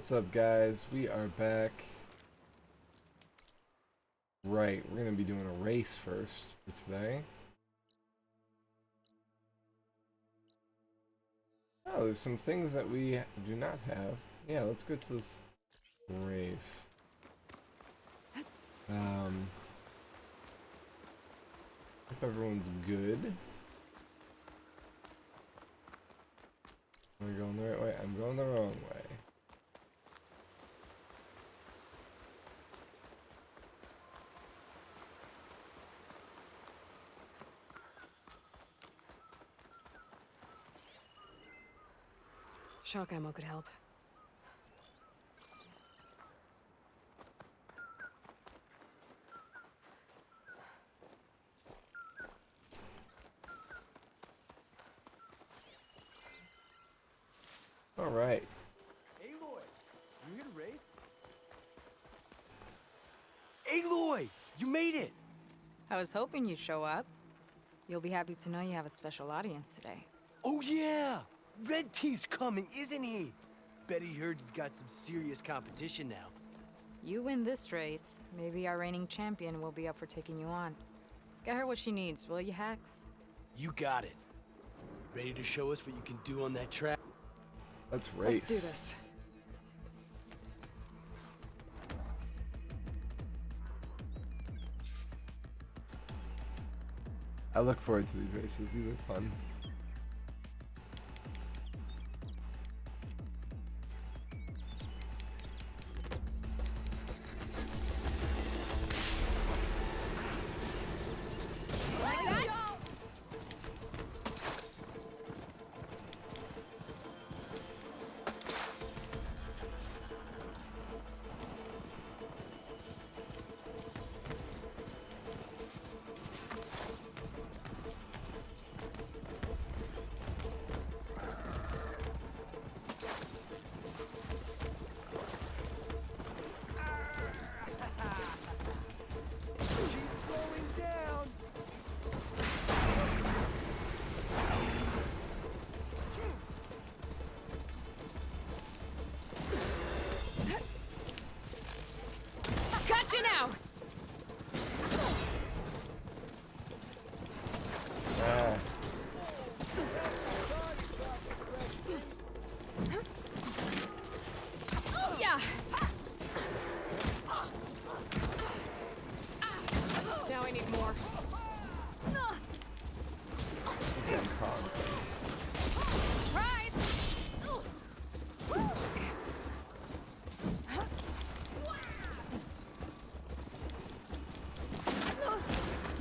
What's up, guys? We are back. Right, we're going to be doing a race first for today. Oh, there's some things that we do not have. Yeah, let's go to this race. If everyone's good. Am I going the right way? I'm going the wrong way. Shock ammo could help. All right. Aloy, you here to race? Aloy, you made it! I was hoping you'd show up. You'll be happy to know you have a special audience today. Oh yeah! Red Teeth's coming, isn't he? Bet he heard he's got some serious competition now. You win this race, maybe our reigning champion will be up for taking you on. Get her what she needs, will you, Hax? You got it. Ready to show us what you can do on that track? Let's race. Let's do this. I look forward to these races. These are fun. She's slowing down! Got you now! Ah. Yeah! Now I need more. Damn prom things. Surprise!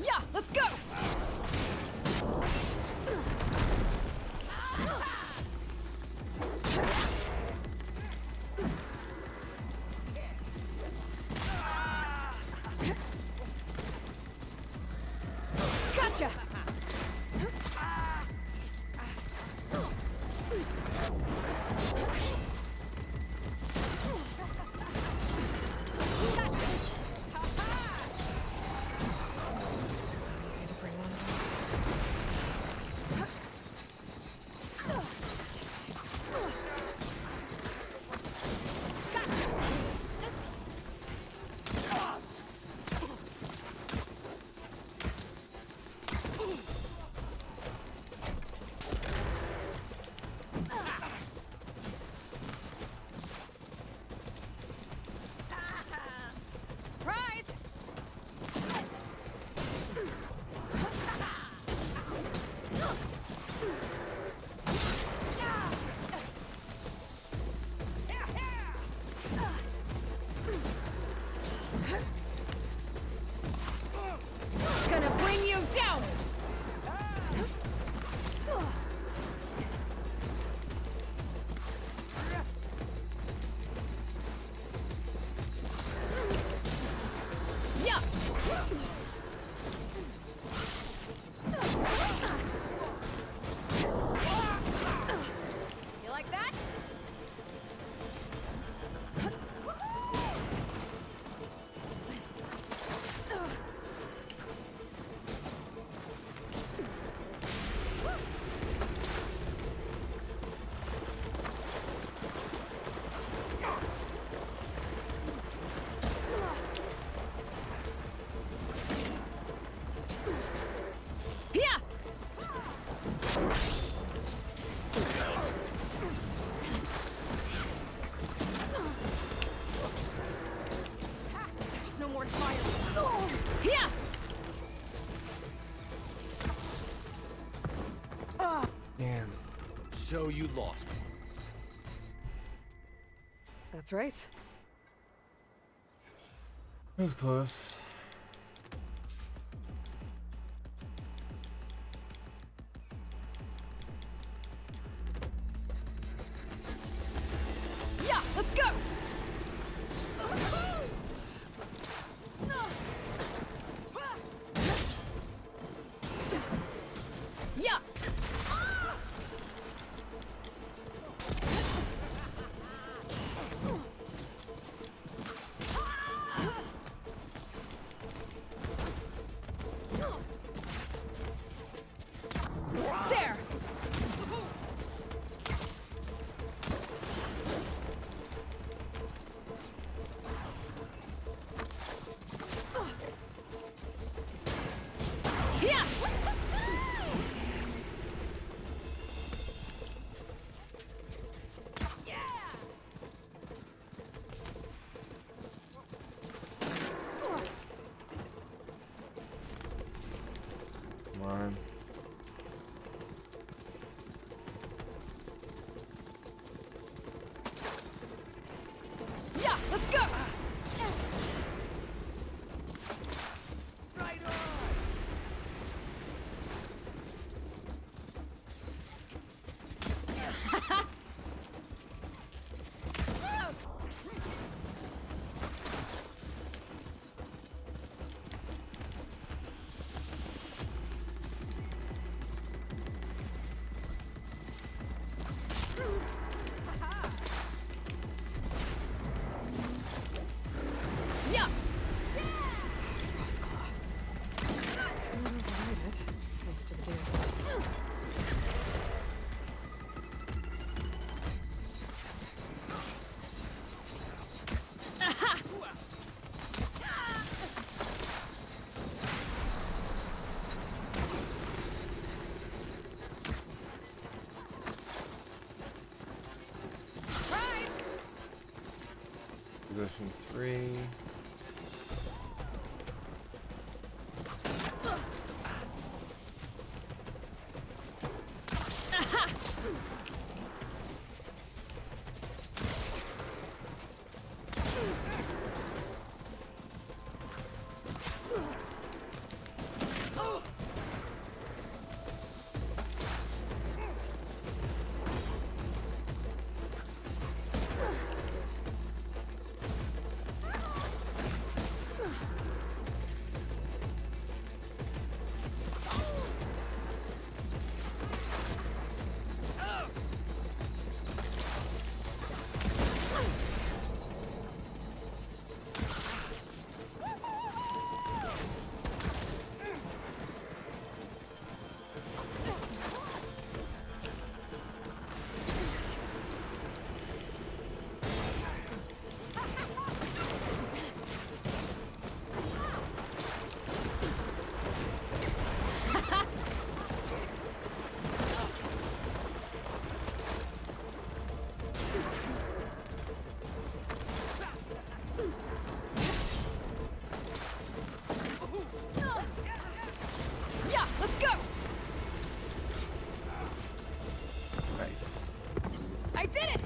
Yeah, let's go! forward fire. Oh, yeah. Damn. So you lost. That's right. That was close. Yeah, let's go. Yeah. There. Yeah. Come on. Yeah, let's go. Right on! Yeah. Thanks to the deer. Position 3. Yeah, let's go. Nice. I did it.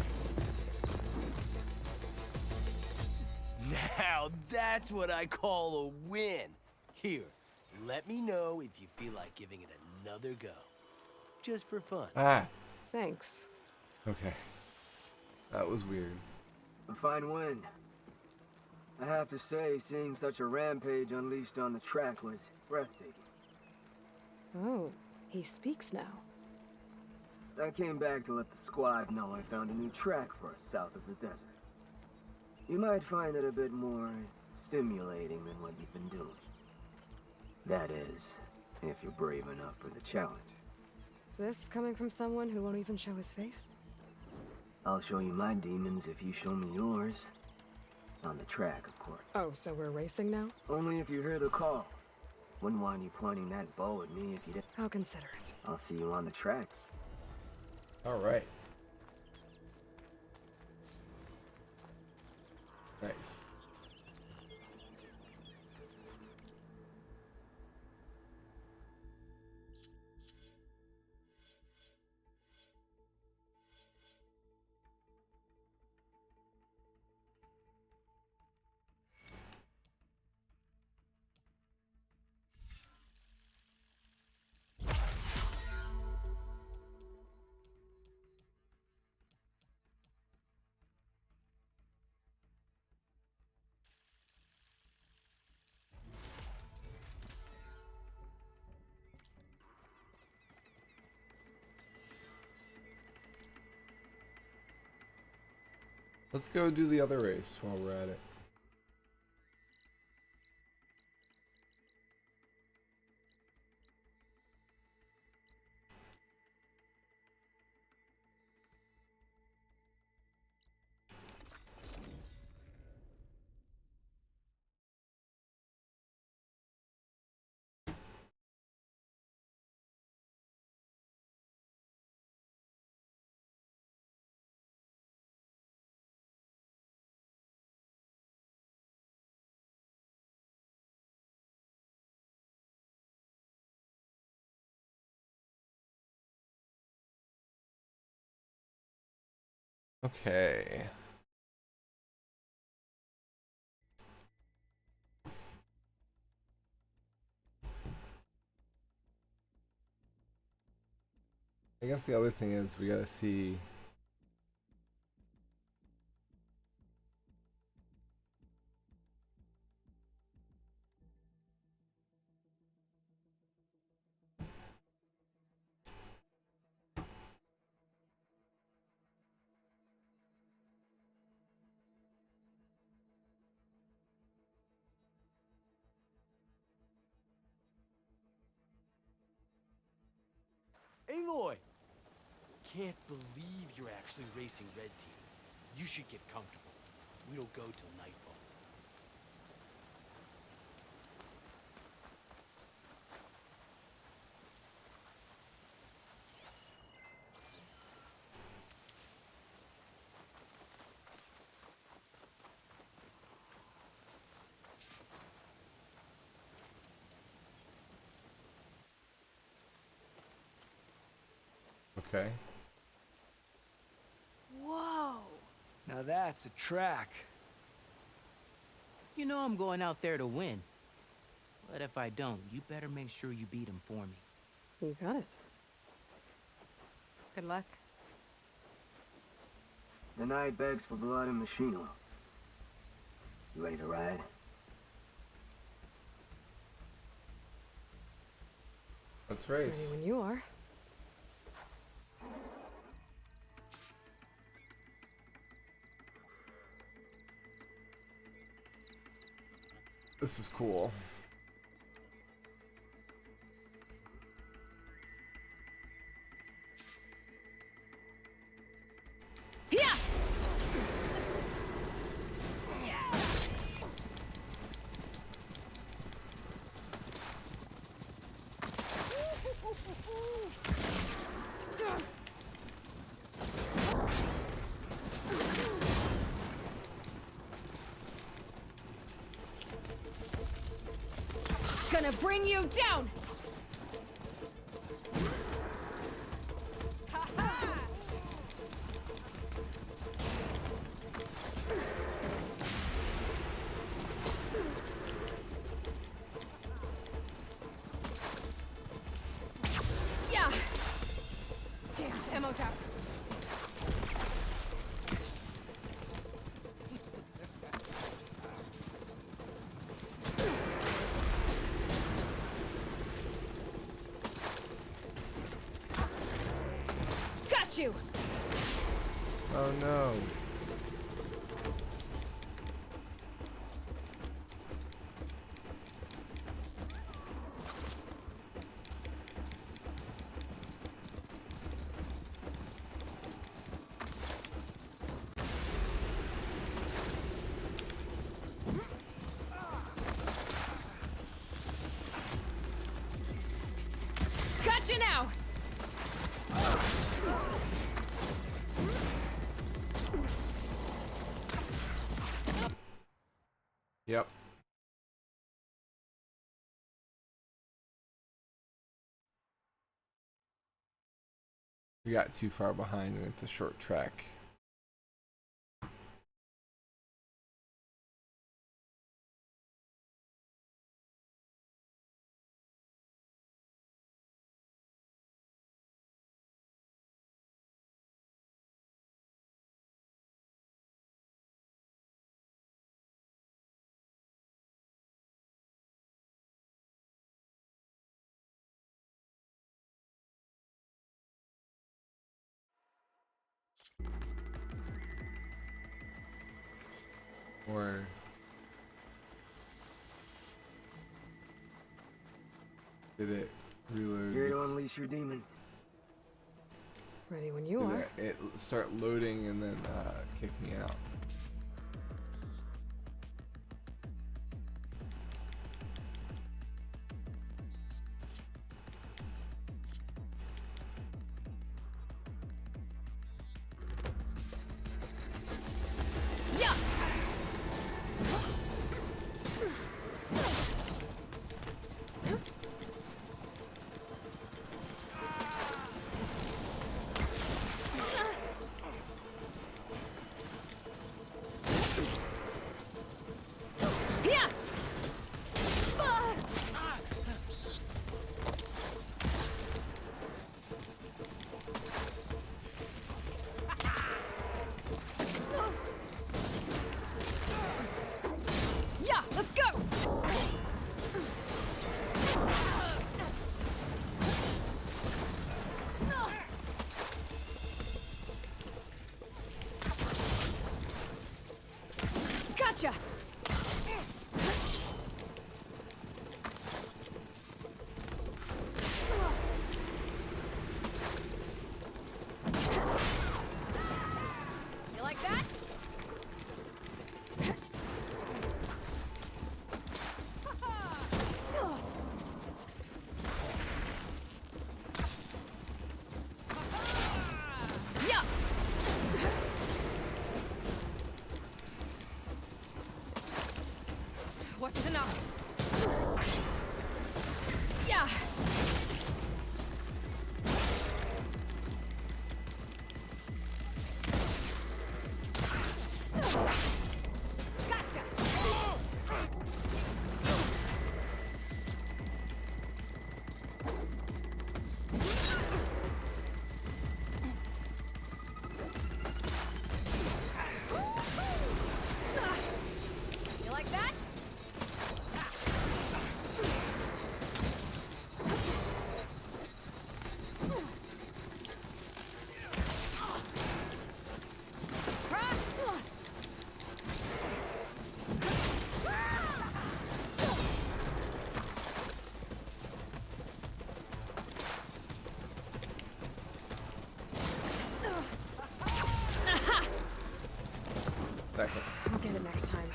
Now that's what I call a win. Here, let me know if you feel like giving it another go. Just for fun. Ah. Thanks. Okay. That was weird. A fine win. I have to say, seeing such a rampage unleashed on the track was breathtaking. Oh, he speaks now. I came back to let the squad know I found a new track for us south of the desert. You might find it a bit more stimulating than what you've been doing. That is, if you're brave enough for the challenge. This coming from someone who won't even show his face? I'll show you my demons if you show me yours. On the track, of course. Oh, so we're racing now? Only if you hear the call. Wouldn't want you pointing that bow at me if you did. How considerate. I'll see you on the track. Alright. Nice. Let's go do the other race while we're at it. Okay. I guess the other thing is we gotta see. Aloy! Can't believe you're actually racing Red Team. You should get comfortable. We don't go till nightfall. Okay. Whoa! Now that's a track. You know I'm going out there to win. But if I don't, you better make sure you beat him for me. You got it. Good luck. The night begs for blood and machine oil. You ready to ride? Let's race. Ready when you are. This is cool. Yeah! Gonna bring you down! Yeah! Damn, ammo's out. Got you! Oh no. Gotcha now! Yep. We got too far behind and it's a short track. Or did it reload? Here to unleash your demons. Ready when you Did are. it start loading and then kick me out? Yeah! Yeah! Yeah, let's go! Gotcha! You like that? Yeah! Wasn't enough. Yeah! Gotcha! You like that? Second. I'll get it next time.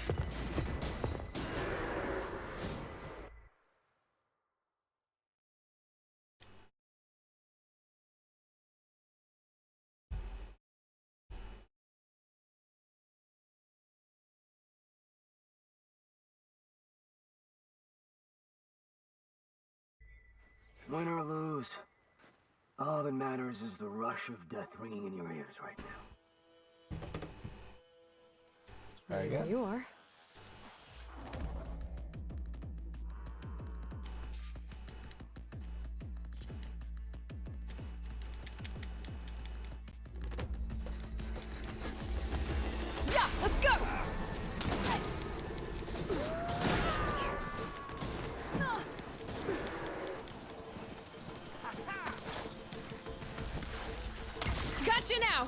Win or lose, all that matters is the rush of death ringing in your ears right now. Try Ready when again. you are. Yeah, let's go! Gotcha now!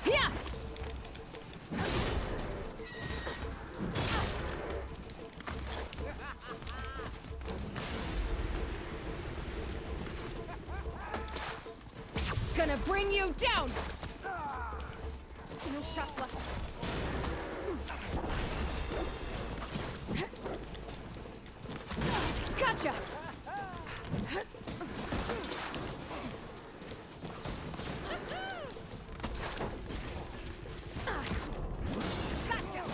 Yeah! Gonna bring you down! No shots left. Gotcha! Gotcha!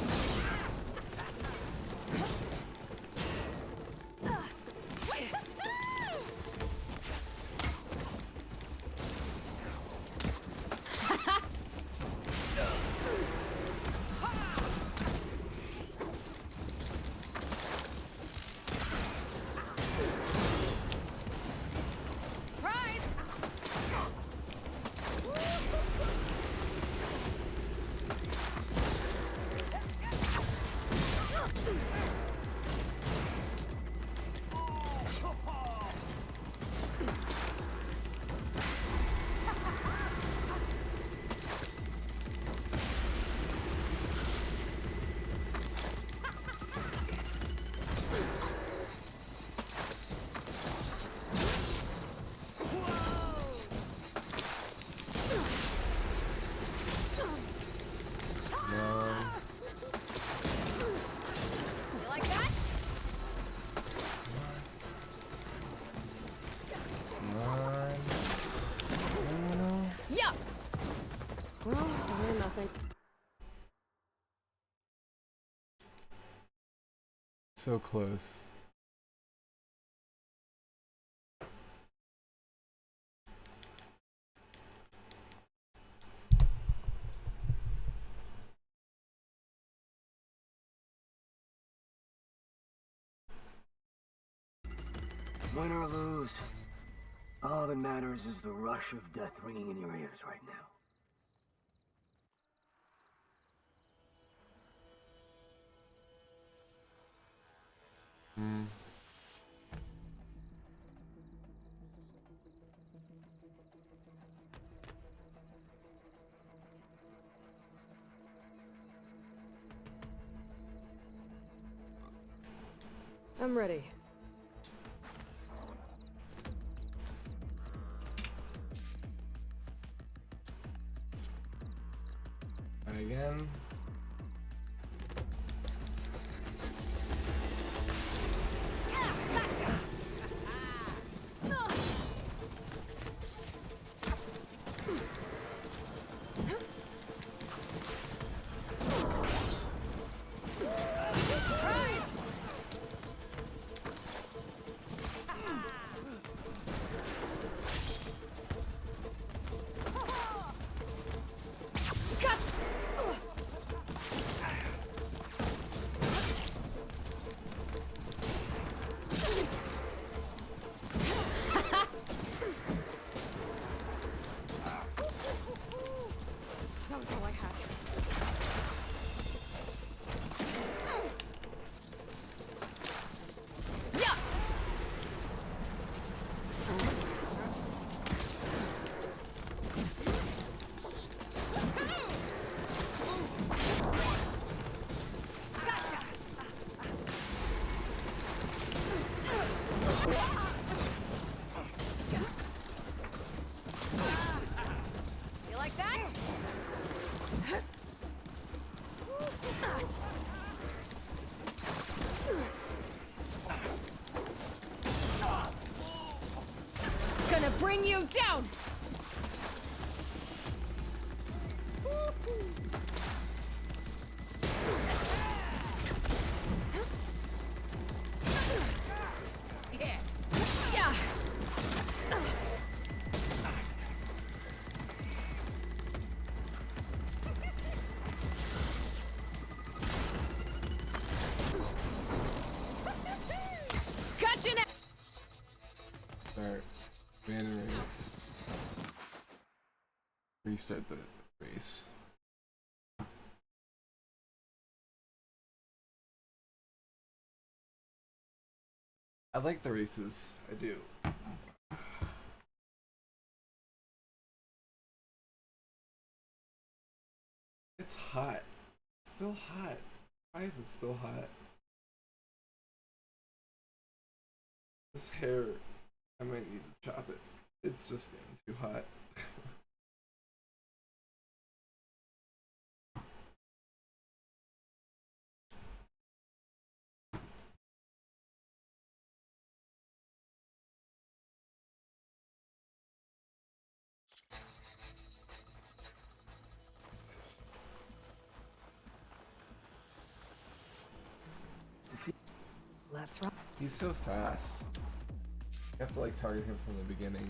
Thank So close. Win or lose, all that matters is the rush of death ringing in your ears right now. Hmm. I'm ready. And again. That was all I had. Yeah. You like that? Gonna bring you down! Yeah. Yeah. Gotcha now! Start. Ban race. Restart the race. I like the races. I do. It's hot. Still hot. Why is it still hot? This hair, I might need to chop it. It's just getting too hot. Let's rock. He's so fast. You have to like target him from the beginning.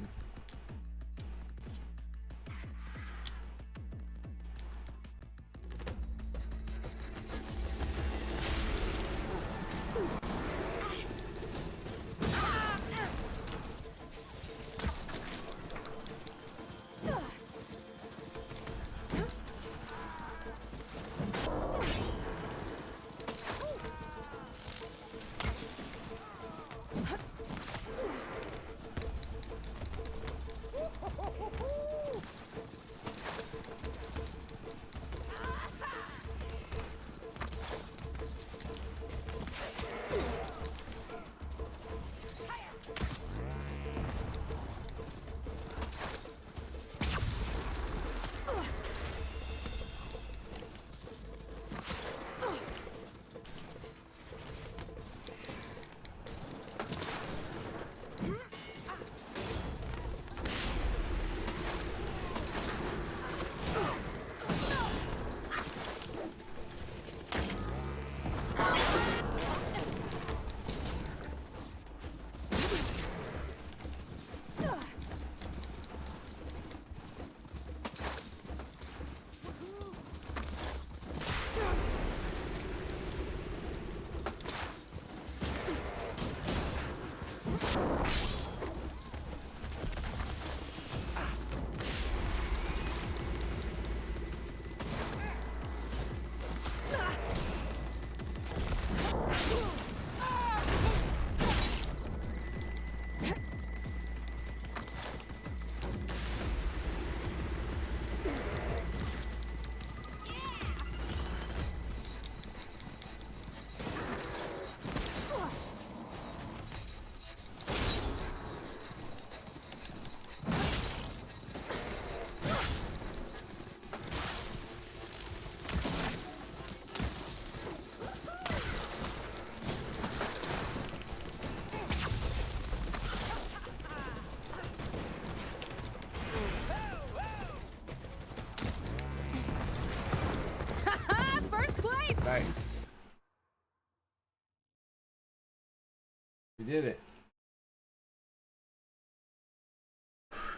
did it.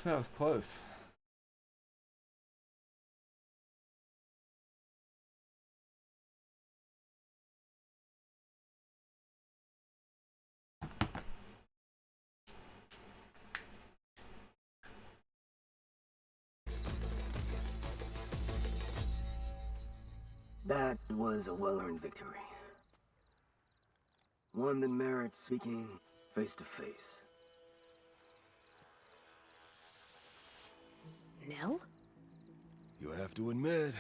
That was close. That was a well-earned victory. One that merits speaking face to face. Nell? You have to admit,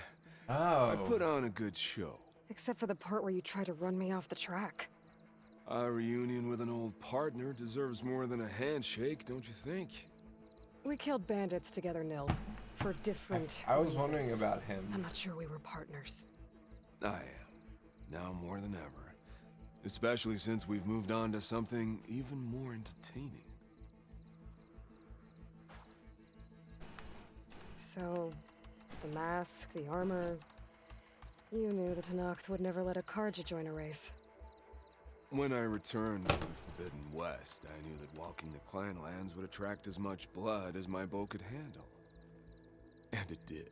Oh. I put on a good show. Except for the part where you try to run me off the track. A reunion with an old partner deserves more than a handshake, don't you think? We killed bandits together, Nil. For different I was wondering reasons. about him. I'm not sure we were partners. I am. Now more than ever. Especially since we've moved on to something even more entertaining. So, the mask, the armor... You knew the Tenakth would never let a Karja join a race. When I returned to the Forbidden West, I knew that walking the clan lands would attract as much blood as my bow could handle. And it did.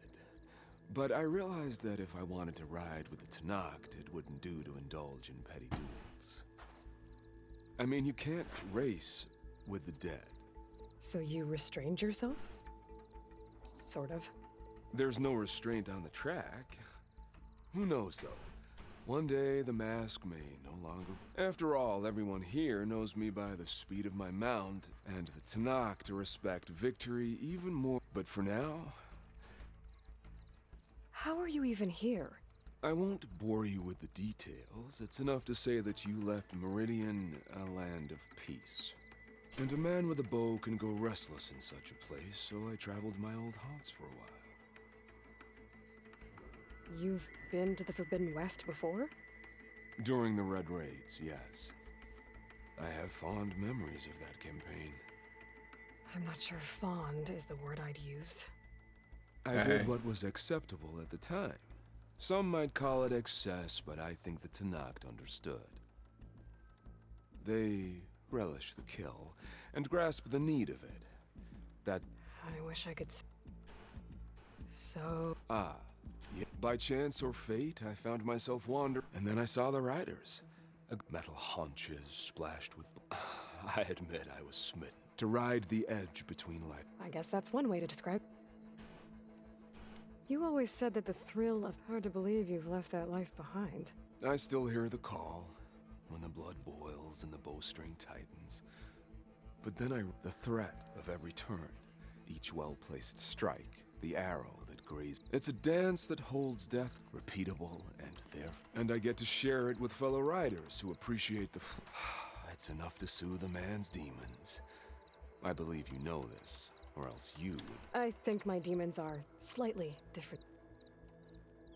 But I realized that if I wanted to ride with the Tenakth, it wouldn't do to indulge in petty duels. I mean, you can't race with the dead. So you restrained yourself? Sort of. There's no restraint on the track. Who knows, though? One day, the mask may no longer... After all, everyone here knows me by the speed of my mount, and the Tenakth to respect victory even more. But for now, How are you even here? I won't bore you with the details. It's enough to say that you left Meridian a land of peace. And a man with a bow can go restless in such a place, so I traveled my old haunts for a while. You've been to the Forbidden West before? During the Red Raids, yes. I have fond memories of that campaign. I'm not sure fond is the word I'd use. I did what was acceptable at the time. Some might call it excess, but I think the Tenakth understood. They relish the kill, and grasp the need of it. That... I wish I could So... Ah, yeah. By chance or fate, I found myself wandering, and then I saw the riders. Metal haunches splashed with... I admit I was smitten. To ride the edge between light. I guess that's one way to describe... You always said that the thrill of... Hard to believe you've left that life behind. I still hear the call, when the blood boils and the bowstring tightens. But then the threat of every turn, each well-placed strike, the arrow that grazes. It's a dance that holds death, repeatable, and I get to share it with fellow riders who appreciate the It's enough to soothe a man's demons. I believe you know this, or else you would. I think my demons are slightly different.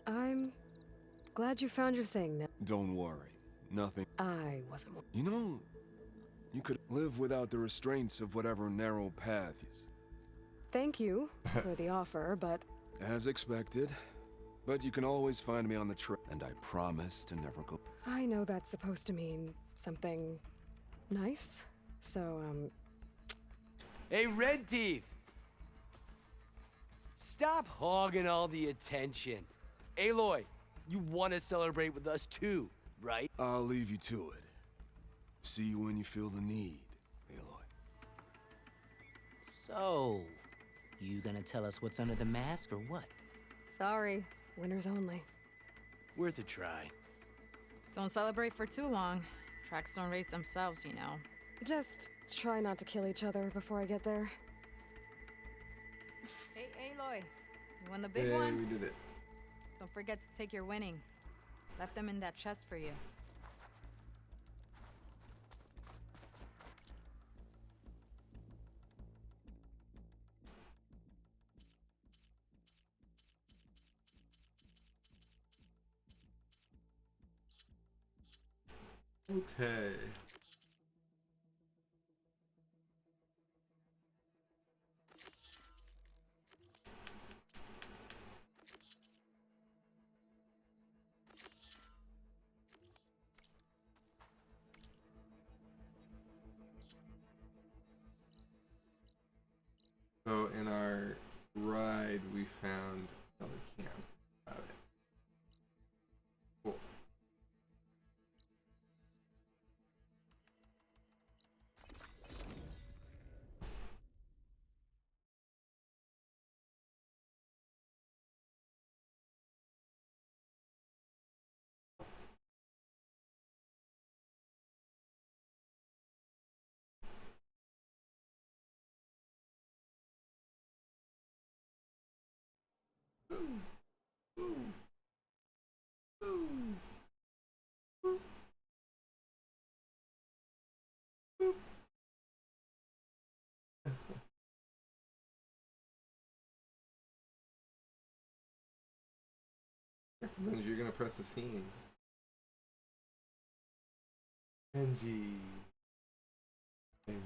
I'm glad you found your thing now. Don't worry, nothing. I wasn't... You know, you could live without the restraints of whatever narrow path is. Thank you for the offer, but... As expected. But you can always find me on the trail, and I promise to never go... I know that's supposed to mean something nice, so, Hey, Red Teeth! Stop hogging all the attention. Aloy, you want to celebrate with us too, right? I'll leave you to it. See you when you feel the need, Aloy. So, you gonna tell us what's under the mask or what? sorry. Winners only. Worth a try. Don't celebrate for too long. Tracks don't race themselves, you know. Just try not to kill each other before I get there. Hey, Aloy. You won the big Hey, one? we did it. Don't forget to take your winnings. Left them in that chest for you. Okay. So in our ride, we found another camp. Got it. Cool. Means you're gonna press the scene. Benji. Benji.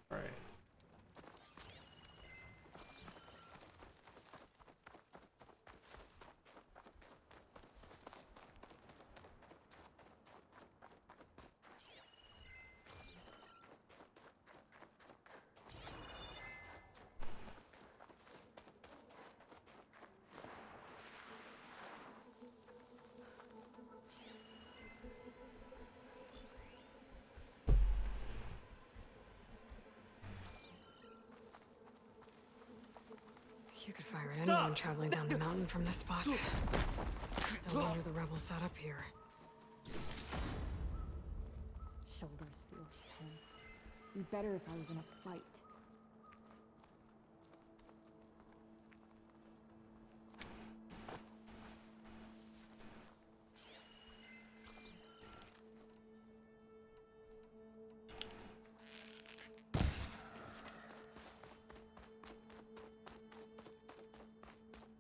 Alright. You could fire at anyone traveling down the mountain from this spot. No wonder the rebels set up here. Shoulders feel tense. Be better if I was in a fight.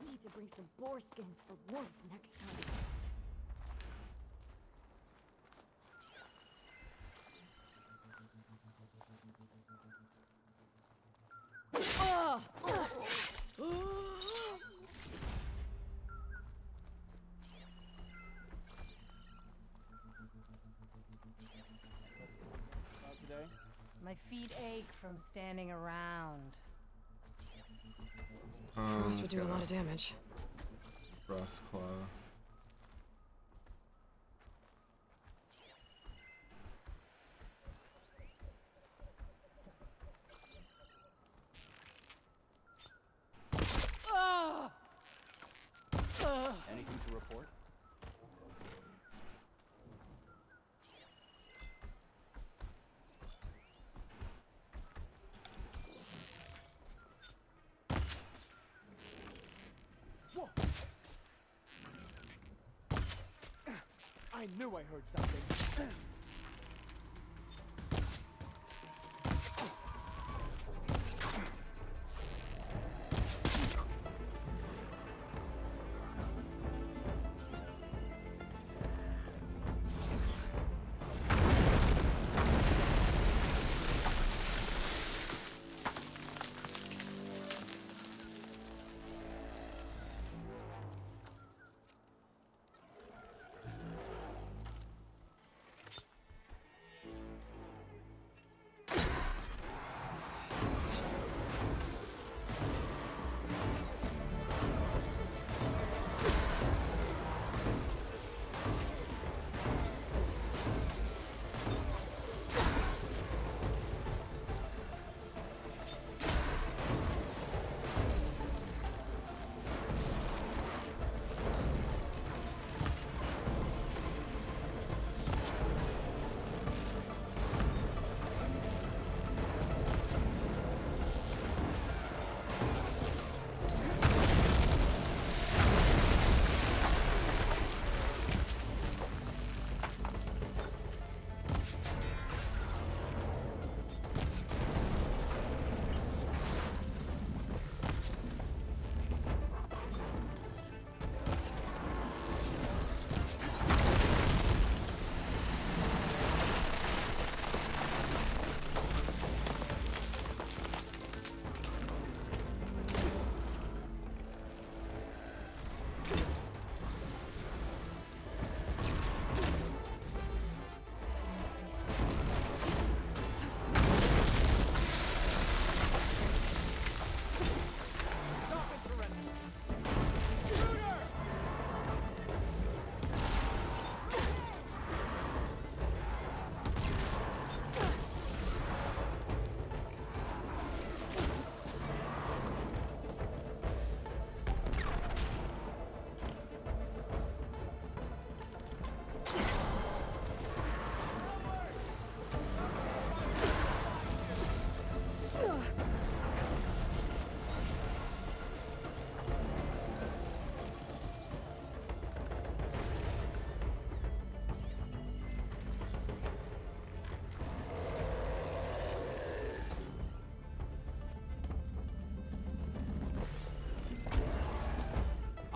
Need to bring some boar skins for warmth next time. My feet ache from standing around. Frost would do a lot of damage. Frost Claw. Anything to report? I knew I heard something.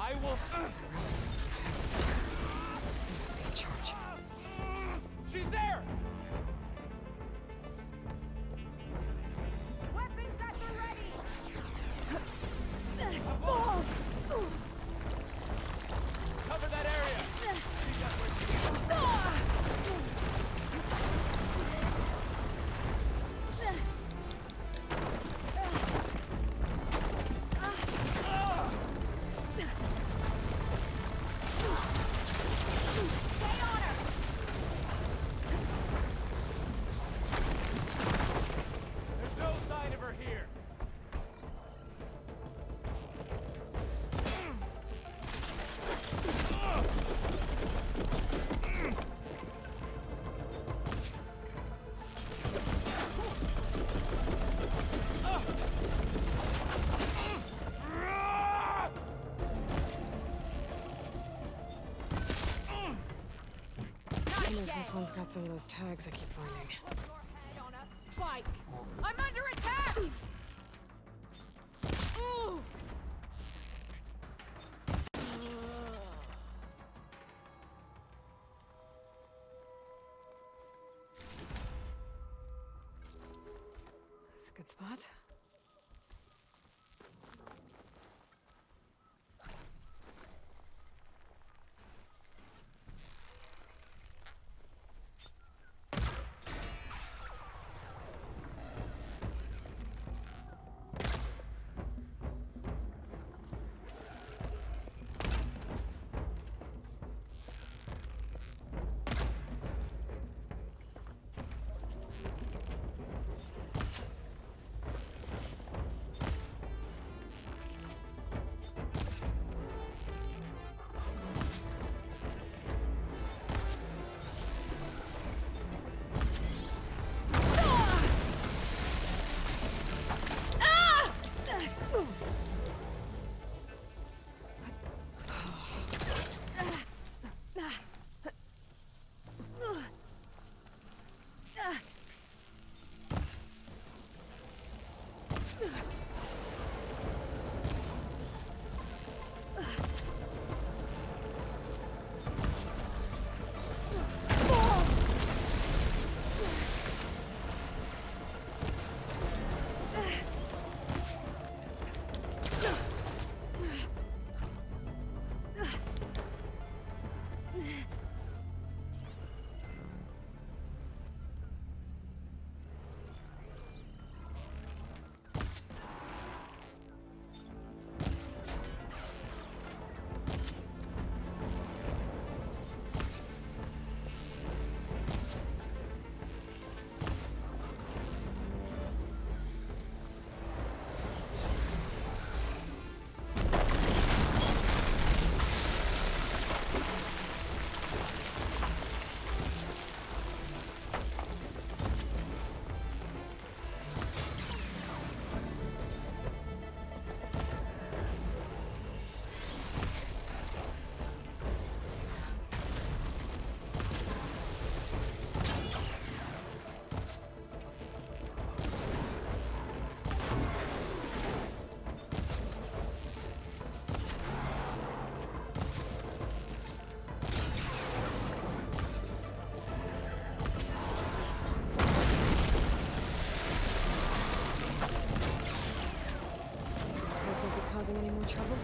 I will. He must be in charge. She's there! Weapons at the ready! Cover that area! Stay on her! There's no sign of her here. I wonder if this one's got some of those tags I keep finding. Put your head on a spike! I'm under attack! Ooh! That's a good spot. Causing any more trouble?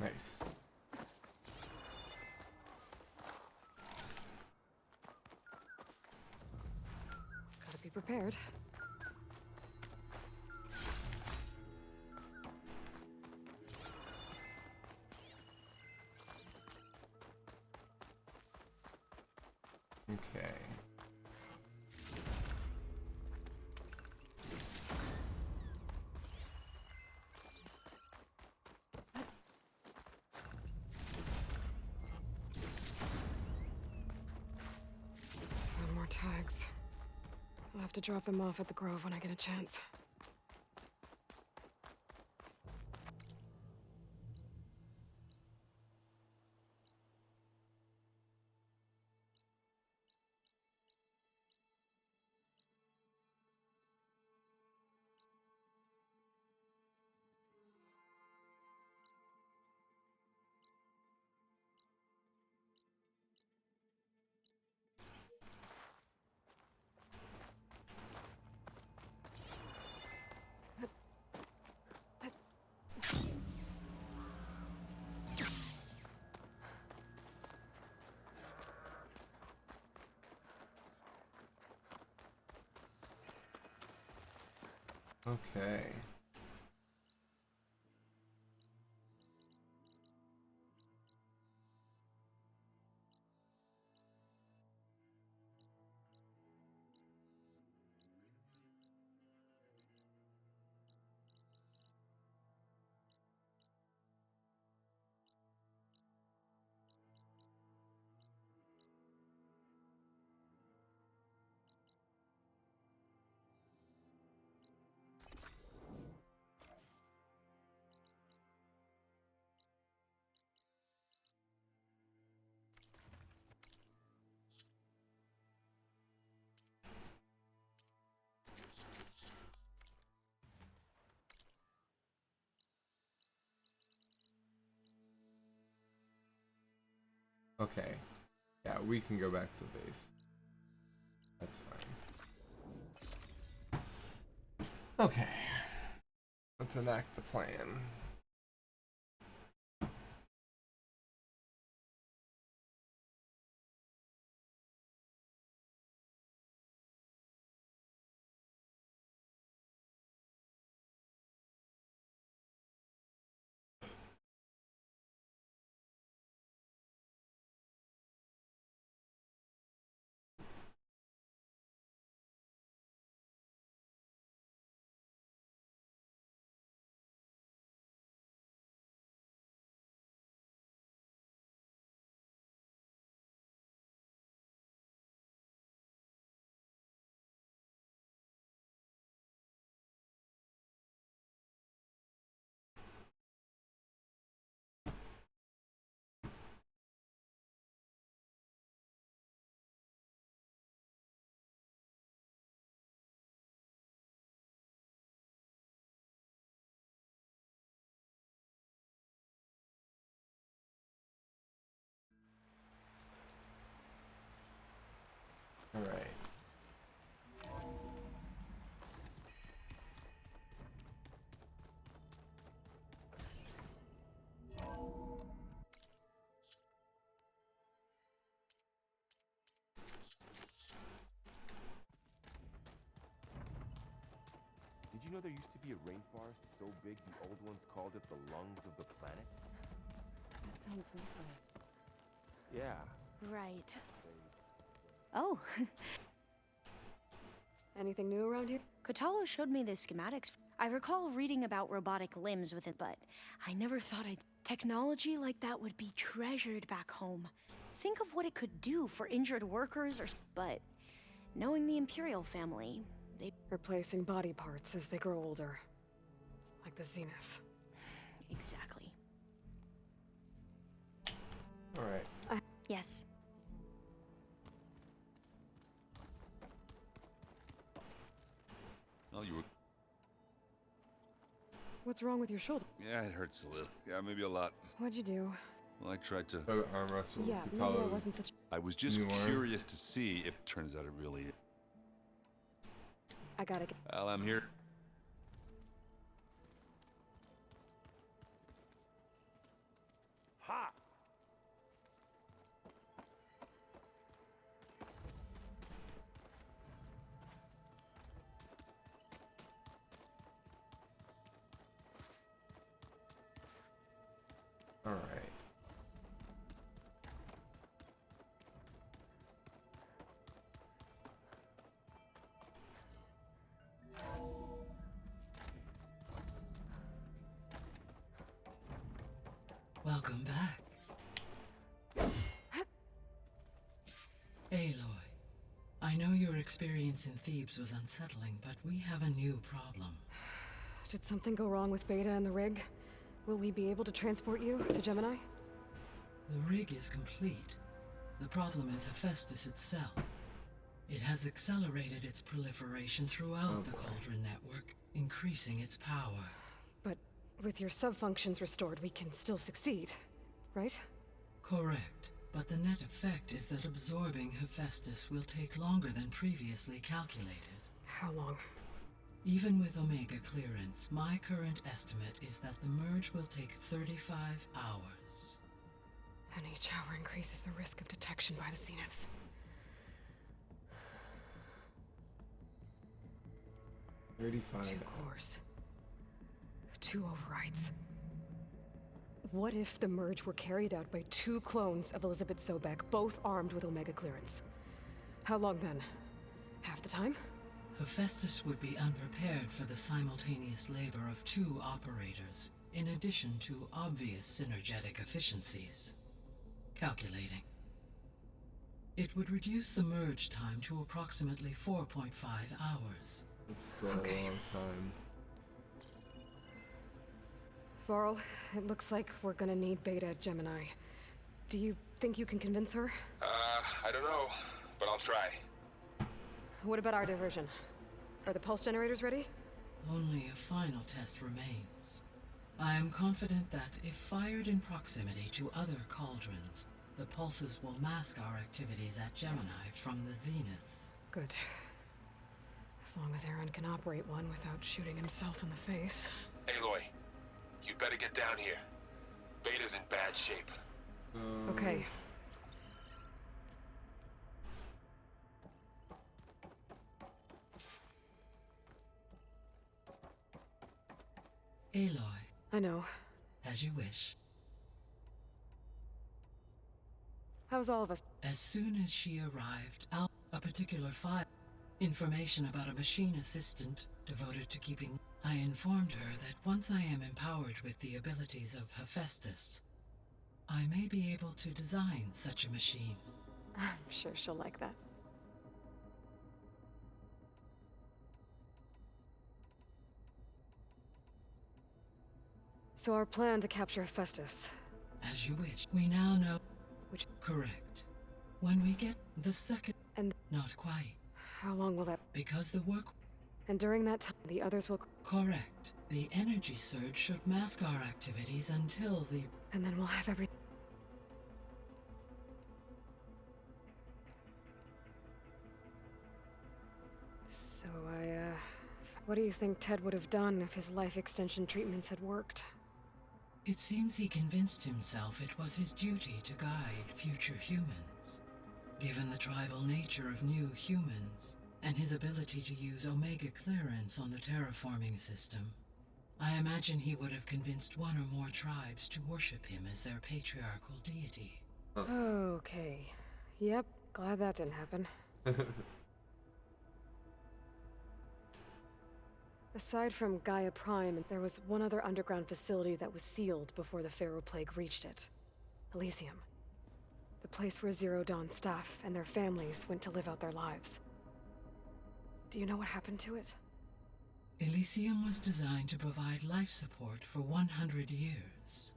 Nice. Gotta be prepared. Okay. Found more tags. I'll have to drop them off at the Grove when I get a chance. Okay. Okay. Yeah, we can go back to the base. That's fine. Okay. Let's enact the plan. All right. Did you know there used to be a rainforest so big the old ones called it the lungs of the planet? That sounds lovely. Yeah. Right. Oh. Anything new around here? Kotallo showed me the schematics. I recall reading about robotic limbs with it, but I never thought technology like that would be treasured back home. Think of what it could do for injured workers but knowing the Imperial family, they... Replacing body parts as they grow older. Like the Zeniths. Exactly. All right. Yes. Well, you were... What's wrong with your shoulder? Yeah, it hurts a little. Yeah, maybe a lot. What'd you do? Well, I tried to... Arm wrestle. Yeah, maybe it wasn't such... I was just New arm. curious to see if it turns out it really... I gotta get... Well, I'm here. Ha! All right. Welcome back. Aloy, I know your experience in Thebes was unsettling, but we have a new problem. Did something go wrong with Beta and the rig? Will we be able to transport you to Gemini? The rig is complete. The problem is Hephaestus itself. It has accelerated its proliferation throughout the Cauldron network, increasing its power. But with your sub-functions restored, we can still succeed, right? Correct. But the net effect is that absorbing Hephaestus will take longer than previously calculated. How long? Even with Omega clearance, my current estimate is that the merge will take 35 hours. And each hour increases the risk of detection by the Zeniths. 35. 2 cores. 2 overrides. What if the merge were carried out by 2 clones of Elizabeth Sobek, both armed with Omega clearance? How long then? Half the time? Hephaestus would be unprepared for the simultaneous labor of 2 operators, in addition to obvious synergetic efficiencies. Calculating. It would reduce the merge time to approximately 4.5 hours. It's still a long time. Varl, it looks like we're gonna need Beta at Gemini. Do you think you can convince her? I don't know, but I'll try. What about our diversion? Are the pulse generators ready? Only a final test remains. I am confident that if fired in proximity to other cauldrons, the pulses will mask our activities at Gemini from the zeniths. Good. As long as Aaron can operate one without shooting himself in the face. Aloy, you better get down here. Beta's in bad shape. Okay. Aloy. I know. As you wish. How's all of us? As soon as she arrived, a particular file. Information about a machine assistant devoted to keeping. I informed her that once I am empowered with the abilities of Hephaestus, I may be able to design such a machine. I'm sure she'll like that. So our plan to capture Hephaestus. As you wish. We now know which. Correct. When we get the second. And not quite. How long will that? Because the work. And during that time, the others will. Correct. The energy surge should mask our activities until the. And then we'll have everything. So what do you think Ted would have done if his life extension treatments had worked? It seems he convinced himself it was his duty to guide future humans. Given the tribal nature of new humans, and his ability to use Omega clearance on the terraforming system, I imagine he would have convinced one or more tribes to worship him as their patriarchal deity. Okay. Yep, glad that didn't happen. Aside from Gaia Prime, there was one other underground facility that was sealed before the Pharaoh Plague reached it. Elysium. The place where Zero Dawn staff and their families went to live out their lives. Do you know what happened to it? Elysium was designed to provide life support for 100 years.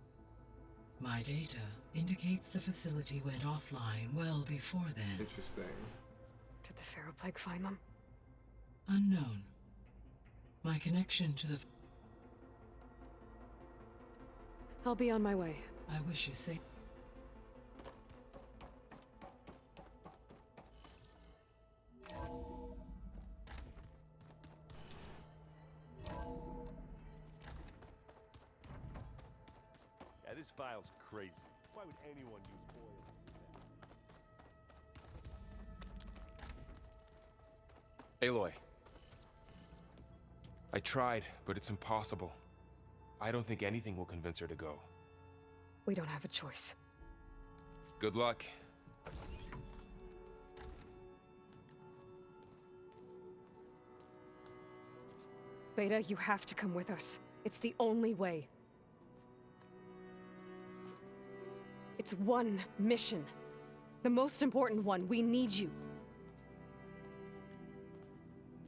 My data indicates the facility went offline well before then. Interesting. Did the Pharaoh Plague find them? Unknown. My connection to the... I'll be on my way. I wish you safe. Yeah, this file's crazy. Why would anyone use oil? Aloy. I tried, but it's impossible. I don't think anything will convince her to go. We don't have a choice. Good luck. Beta, you have to come with us. It's the only way. It's one mission. The most important one. We need you.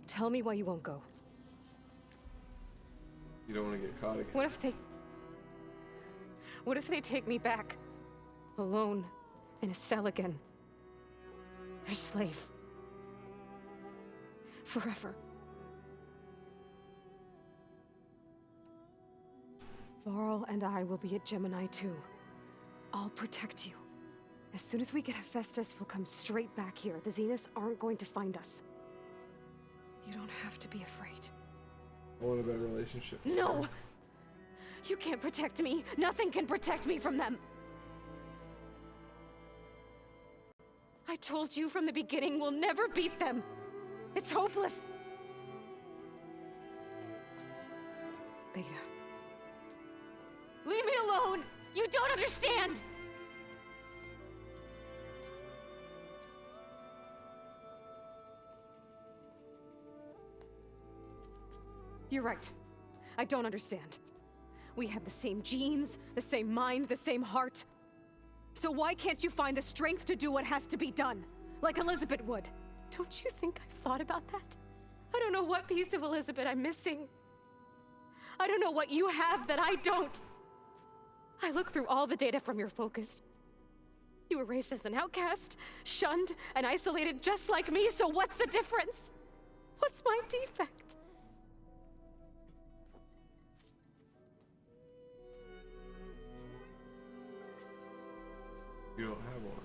Tell me why you won't go. You don't want to get caught again. What if they take me back? Alone. In a cell again. Their slave. Forever. Varl and I will be at Gemini too. I'll protect you. As soon as we get Hephaestus, we'll come straight back here. The Zeniths aren't going to find us. You don't have to be afraid. I want a better relationship. No! You can't protect me. Nothing can protect me from them. I told you from the beginning we'll never beat them. It's hopeless. Beta. Leave me alone! You don't understand! You're right. I don't understand. We have the same genes, the same mind, the same heart. So why can't you find the strength to do what has to be done? Like Elizabeth would. Don't you think I've thought about that? I don't know what piece of Elizabeth I'm missing. I don't know what you have that I don't. I look through all the data from your focus. You were raised as an outcast, shunned, and isolated just like me, so what's the difference? What's my defect? You don't have one.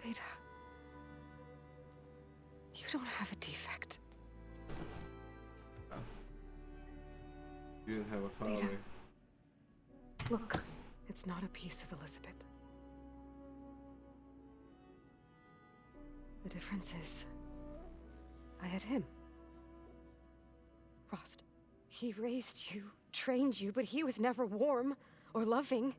Beta. You don't have a defect. You didn't have a father. Beta. Look, it's not a piece of Elizabeth. The difference is, I had him. Rost. He raised you, trained you, but he was never warm or loving.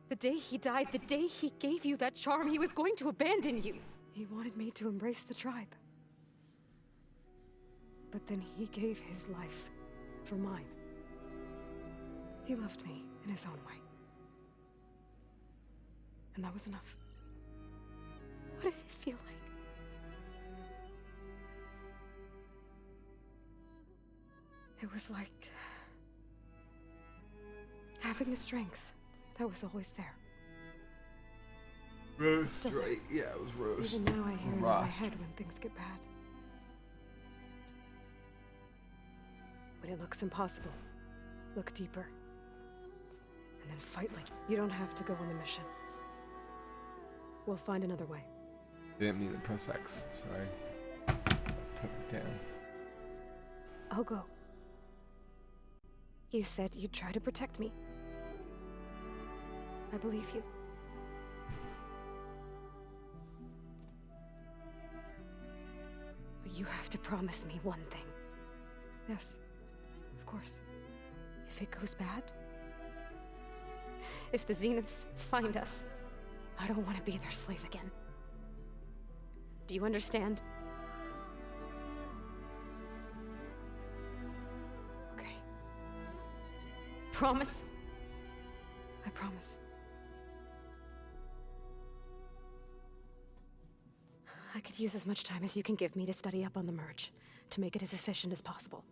The day he died, the day he gave you that charm, he was going to abandon you. He wanted me to embrace the tribe. But then he gave his life for mine. He loved me in his own way. And that was enough. What did it feel like? It was like having a strength that was always there. Rose, right? Yeah, it was Rose. Even now I hear it in my head when things get bad. When it looks impossible, look deeper. And then fight like you don't have to go on the mission. We'll find another way. Didn't mean to press X, sorry. Put it down. I'll go. You said you'd try to protect me. I believe you. But you have to promise me one thing. Yes, of course. If it goes bad, if the Zeniths find us, I don't want to be their slave again. Do you understand? Okay. Promise? I promise. I could use as much time as you can give me to study up on the merge, to make it as efficient as possible.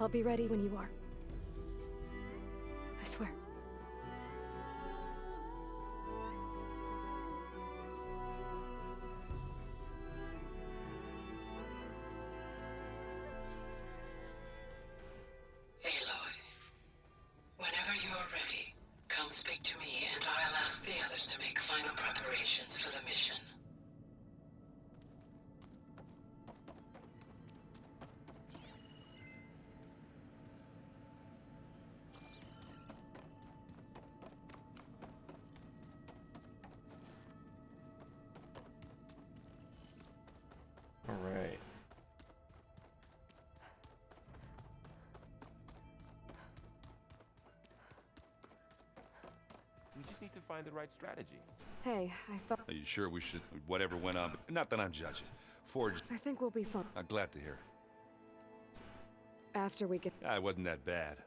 I'll be ready when you are. I swear. Aloy, whenever you are ready, come speak to me and I'll ask the others to make final preparations for the mission. All right. We just need to find the right strategy. Hey, I thought... Are you sure we should? Whatever went on, but not that I'm judging. Forge. I think we'll be fine. I'm glad to hear. After we get... It wasn't that bad.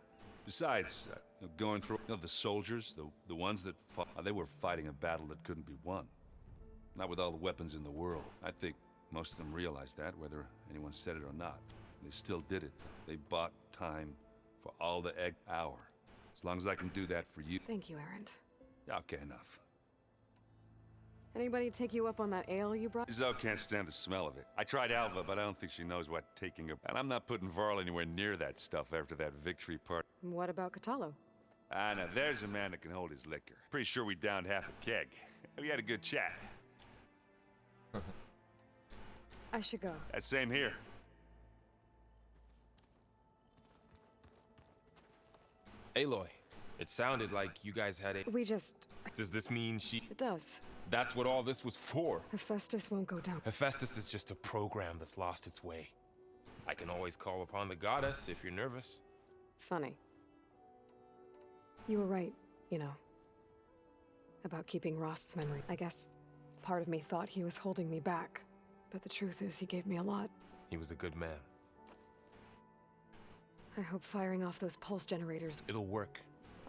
Besides, going through the soldiers, the ones that fought, they were fighting a battle that couldn't be won. Not with all the weapons in the world. I think most of them realized that, whether anyone said it or not. They still did it. They bought time for all the egg hour. As long as I can do that for you. Thank you, Erend. Okay, enough. Anybody take you up on that ale you brought? Zoe can't stand the smell of it. I tried Alva, but I don't think she knows what taking a... And I'm not putting Varl anywhere near that stuff after that victory part. What about Catalo? Ah, now there's a man that can hold his liquor. Pretty sure we downed half a keg. We had a good chat. I should go. That same here. Aloy, it sounded like you guys had a... We just... Does this mean she... It does. That's what all this was for? Hephaestus won't go down. Hephaestus is just a program that's lost its way. I can always call upon the goddess if you're nervous. Funny. You were right, you know. About keeping Rost's memory. I guess part of me thought he was holding me back. But the truth is, he gave me a lot. He was a good man. I hope firing off those pulse generators... It'll work.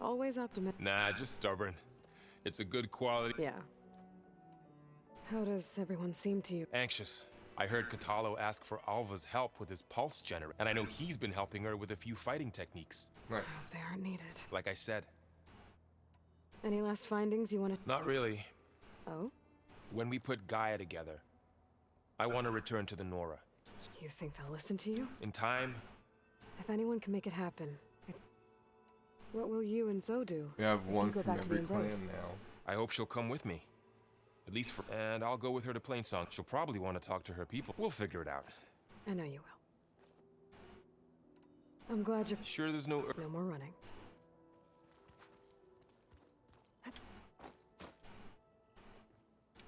Always optimistic. Nah, just stubborn. It's a good quality. Yeah. How does everyone seem to you? Anxious. I heard Kotallo ask for Alva's help with his pulse generator, and I know he's been helping her with a few fighting techniques. Right. Oh, they aren't needed. Like I said. Any last findings you want to... Not really. Oh? When we put Gaia together, I want to return to the Nora. You think they'll listen to you? In time... If anyone can make it happen, what will you and Zoe do? We have one go from back to the every clan Embrace? now. I hope she'll come with me. At least for... And I'll go with her to Plainsong. She'll probably want to talk to her people. We'll figure it out. I know you will. I'm glad you're... Sure there's no... No more running.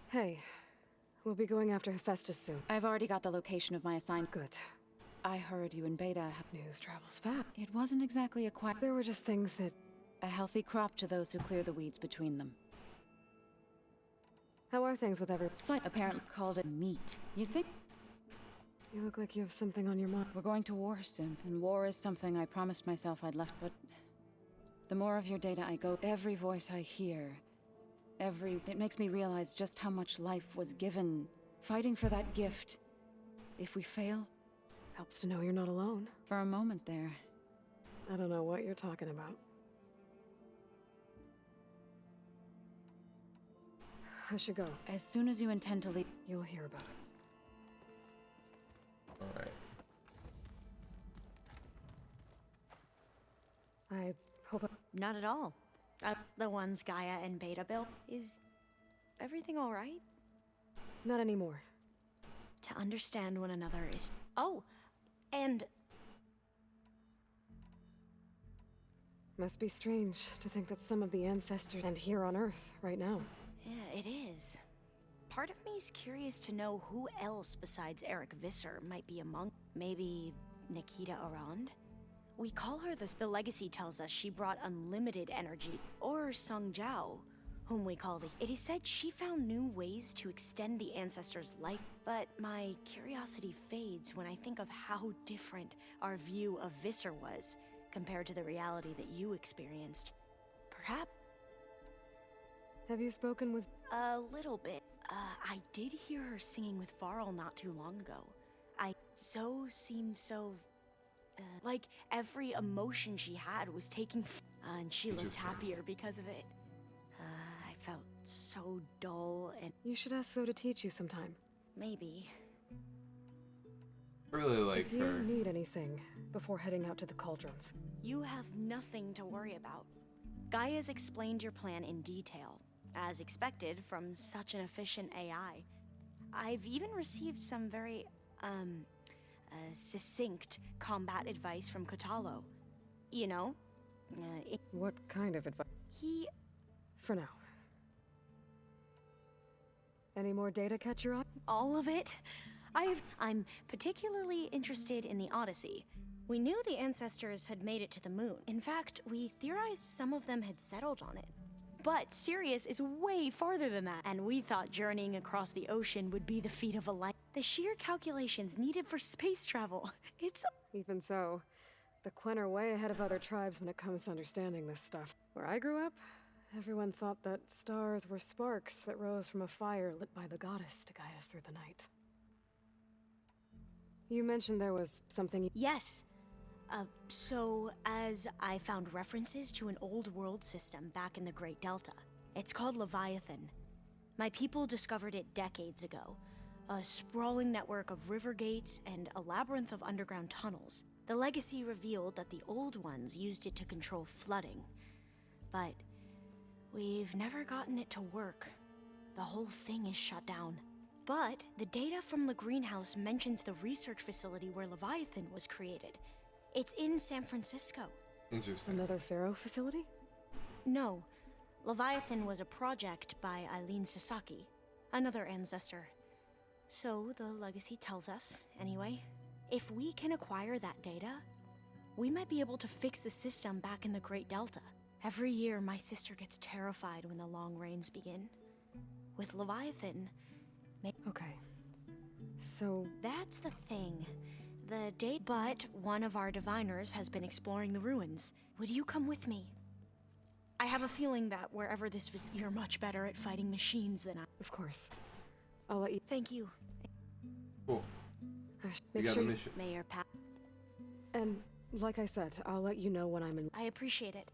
Hey, we'll be going after Hephaestus soon. I've already got the location of my assignment. Good. I heard you and Beta have... News travels fast. It wasn't exactly a quiet... There were just things that... A healthy crop to those who clear the weeds between them. How are things with everyone? Slight apparently called it meat. You'd think... You look like you have something on your mind. We're going to war soon, and war is something I promised myself I'd left, but... The more of your data I go, every voice I hear, it makes me realize just how much life was given, fighting for that gift. If we fail... Helps to know you're not alone. For a moment there. I don't know what you're talking about. I should go. As soon as you intend to leave... You'll hear about it. Alright. I hope... Not at all. The ones Gaia and Beta built. Is everything all right? Not anymore. To understand one another is... Oh! And... Must be strange to think that some of the ancestors and here on Earth right now. Yeah, it is. Part of me's curious to know who else besides Eric Visser might be among... Maybe Nikita Arand? We call her the legacy tells us she brought unlimited energy. Or Sung Jiao, whom we call the... It is said she found new ways to extend the ancestors' life, but my curiosity fades when I think of how different our view of Visser was compared to the reality that you experienced. Perhaps... Have you spoken with... A little bit. I did hear her singing with Varl not too long ago. Zoe seemed so... like every emotion she had was taking... and she looked happier because of it. I felt so dull and... You should ask Zoe to teach you sometime. Maybe. I really like if you her. need anything before heading out to the cauldrons. You have nothing to worry about. Gaia's explained your plan in detail, as expected from such an efficient AI. I've even received some very, succinct combat advice from Kotallo. You know? What kind of advice? He... For now. Any more data catch your eye? All of it? I'm particularly interested in the Odyssey. We knew the ancestors had made it to the moon. In fact, we theorized some of them had settled on it. But Sirius is way farther than that, and we thought journeying across the ocean would be the feat of a life. The sheer calculations needed for space travel, it's... Even so, the Quen are way ahead of other tribes when it comes to understanding this stuff. Where I grew up, everyone thought that stars were sparks that rose from a fire lit by the goddess to guide us through the night. You mentioned there was something... Yes. So, as I found references to an old world system back in the Great Delta. It's called Leviathan. My people discovered it decades ago. A sprawling network of river gates and a labyrinth of underground tunnels. The legacy revealed that the old ones used it to control flooding. but we've never gotten it to work. The whole thing is shut down. But the data from the greenhouse mentions the research facility where Leviathan was created. It's in San Francisco. Interesting. Another Pharaoh facility? No. Leviathan was a project by Eileen Sasaki, another ancestor. So the legacy tells us, anyway, if we can acquire that data, we might be able to fix the system back in the Great Delta. Every year, my sister gets terrified when the long rains begin. With Leviathan, Okay. So... That's the thing. The date, but one of our diviners has been exploring the ruins. Would you come with me? I have a feeling that wherever this you're much better at fighting machines than I. Of course. I'll let you... Thank you. Cool. Make You got sure a mission. Mayor Pat. And, like I said, I'll let you know when I'm in... I appreciate it.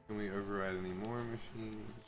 Can we override any more machines?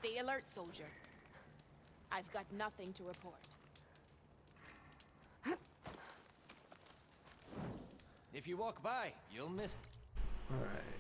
Stay alert, soldier. I've got nothing to report. If you walk by, you'll miss. Alright.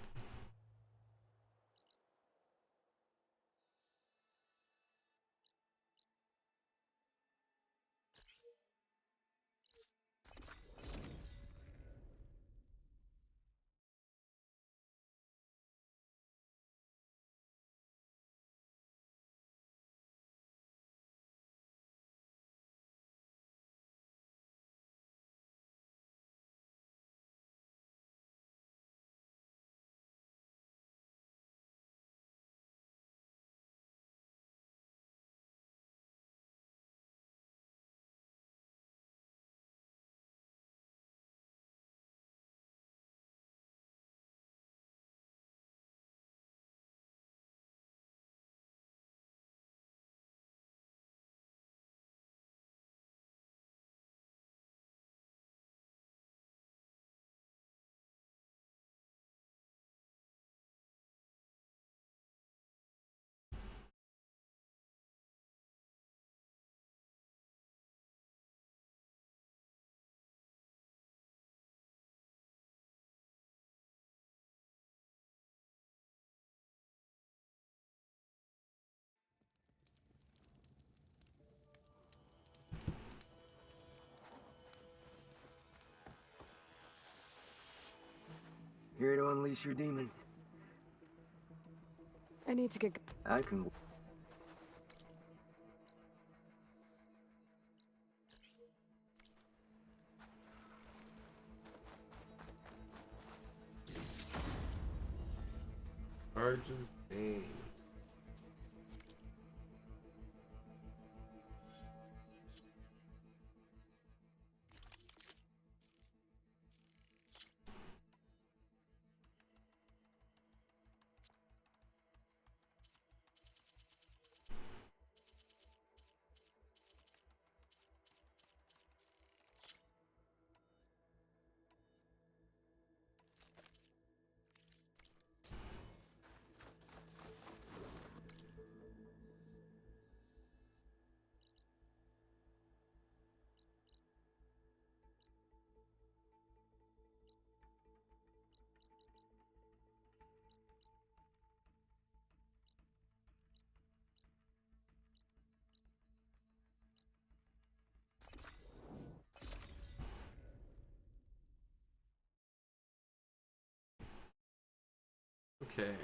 Here to unleash your demons. I need to get... I can... Arches Bane. Okay.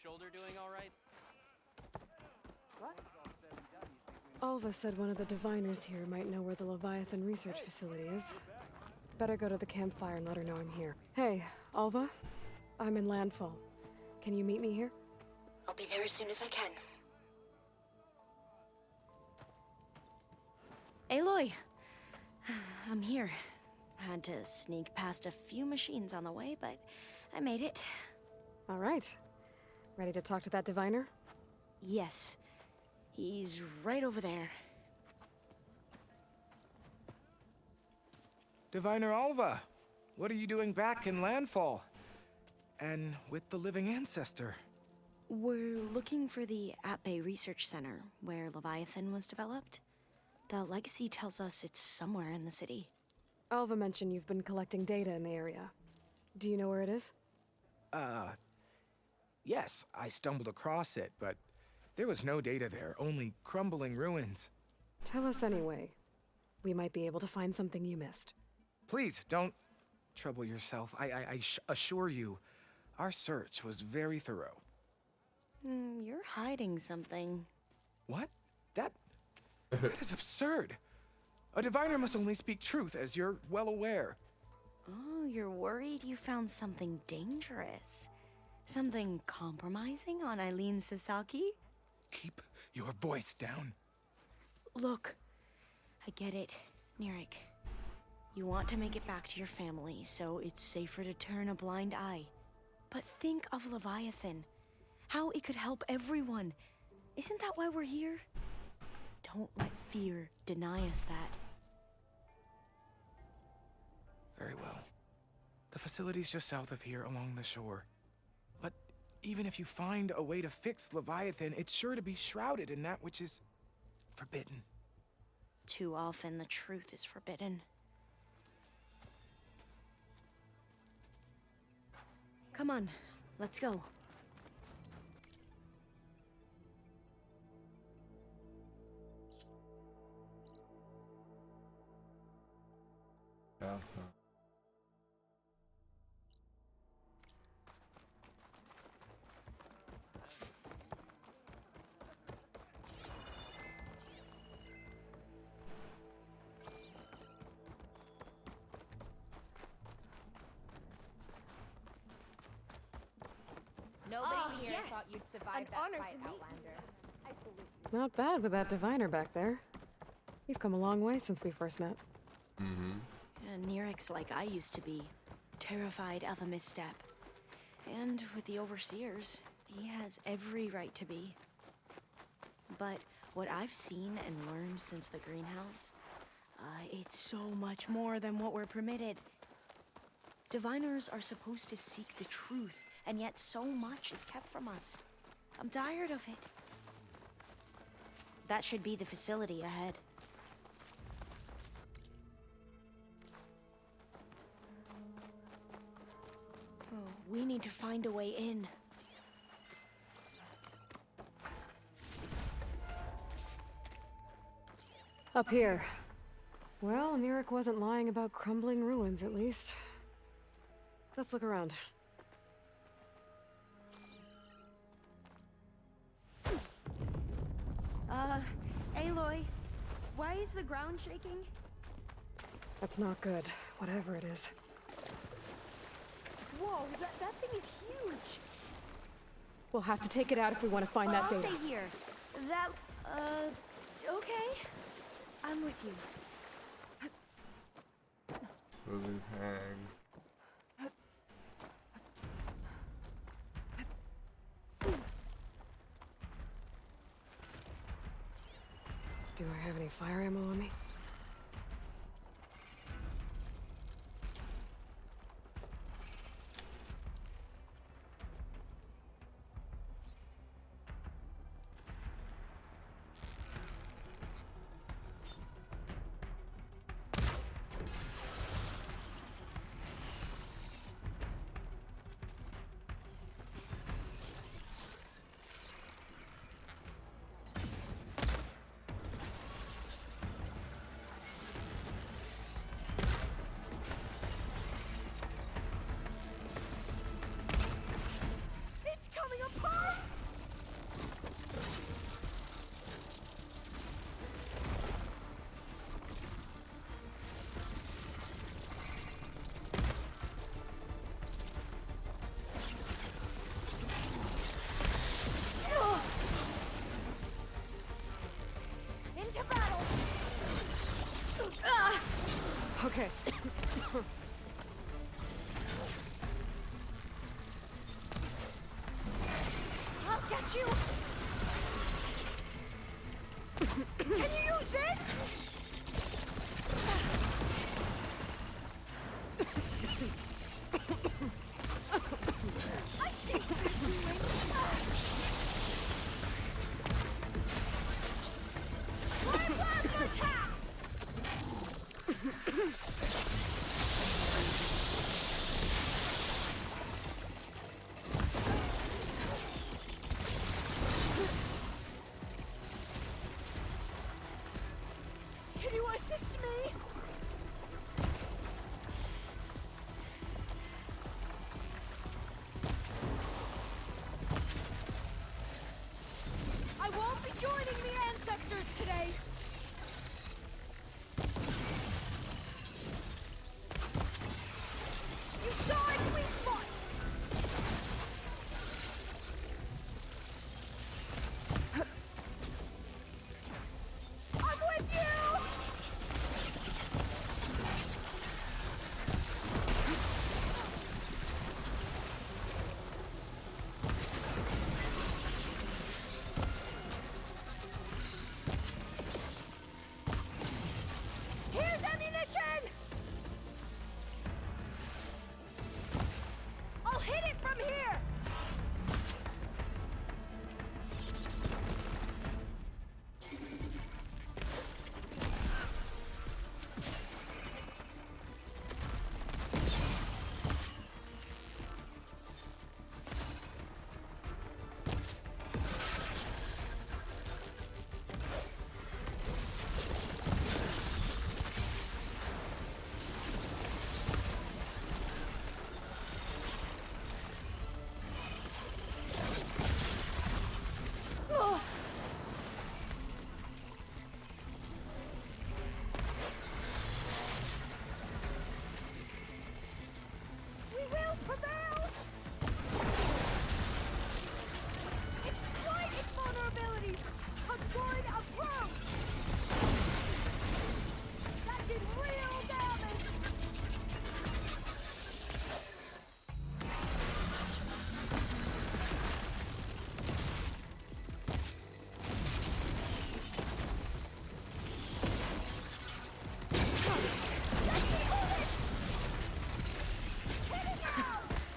shoulder doing all right? What? Alva said one of the diviners here might know where the Leviathan research facility is. Better go to the campfire and let her know I'm here. Hey, Alva? I'm in Landfall. Can you meet me here? I'll be there as soon as I can. Aloy! I'm here. Had to sneak past a few machines on the way, but I made it. All right. Ready to talk to that diviner? Yes. He's right over there. Diviner Alva, what are you doing back in Landfall? And with the living ancestor? We're looking for the At-Bay Research Center, where Leviathan was developed. The legacy tells us it's somewhere in the city. Alva mentioned you've been collecting data in the area. Do you know where it is? Yes, I stumbled across it, but there was no data there, only crumbling ruins. Tell us anyway. We might be able to find something you missed. Please, don't trouble yourself. I assure you, our search was very thorough. You're hiding something. What? That is absurd. A diviner must only speak truth, as you're well aware. Oh, you're worried you found something dangerous? Something compromising on Eileen Sasaki? Keep your voice down. Look, I get it, Nirik. You want to make it back to your family, so it's safer to turn a blind eye. But think of Leviathan. How it could help everyone. Isn't that why we're here? Don't let fear deny us that. Very well. The facility's just south of here, along the shore. But even if you find a way to fix Leviathan, it's sure to be shrouded in that which is forbidden. Too often the truth is forbidden. Come on, let's go. Nobody here thought you'd survive that fight, Outlander. Not bad with that diviner back there. You've come a long way since we first met. And Nirik's like I used to be, terrified of a misstep. And with the Overseers, he has every right to be. But what I've seen and learned since the greenhouse, it's so much more than what we're permitted. Diviners are supposed to seek the truth, and yet so much is kept from us. I'm tired of it. That should be the facility ahead. Oh, we need to find a way in. Up here. Well, Nirik wasn't lying about crumbling ruins, at least. Let's look around. Aloy, why is the ground shaking? That's not good, whatever it is. Whoa, that thing is huge! We'll have to take it out if we want to find that I'll data. stay here. That, okay. I'm with you. Clothing tag. Do I have any fire ammo on me? you! Can you use this? I see what you're doing. Fire plasma attack! Can you assist me? I won't be joining the ancestors today. You saw its weak spot. I'm with you. Here's ammunition! I'll hit it from here! Ugh. We will prevail! Exploit its vulnerabilities! A good approach! That did real damage!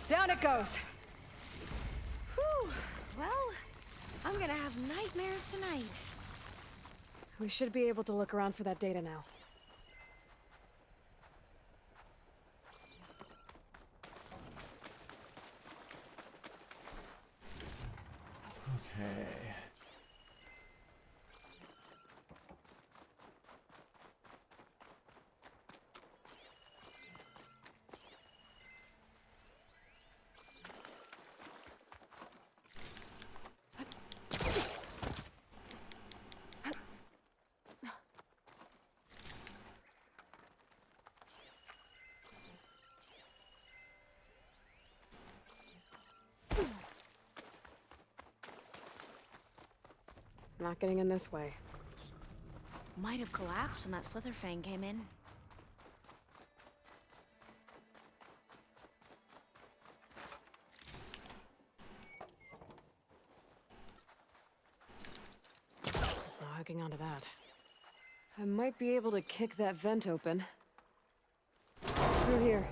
Down it goes. Whew. Well, I'm gonna have nightmares tonight. We should be able to look around for that data now. Okay. Not getting in this way. Might have collapsed when that Slitherfang came in. It's not hooking onto that. I might be able to kick that vent open. Through here.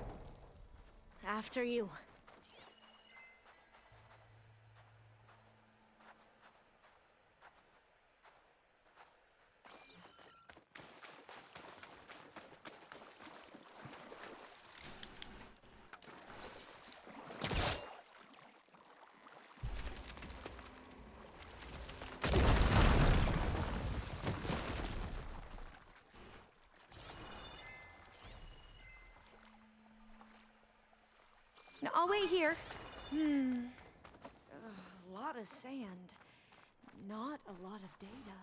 After you. Now, I'll wait here. A lot of sand. Not a lot of data.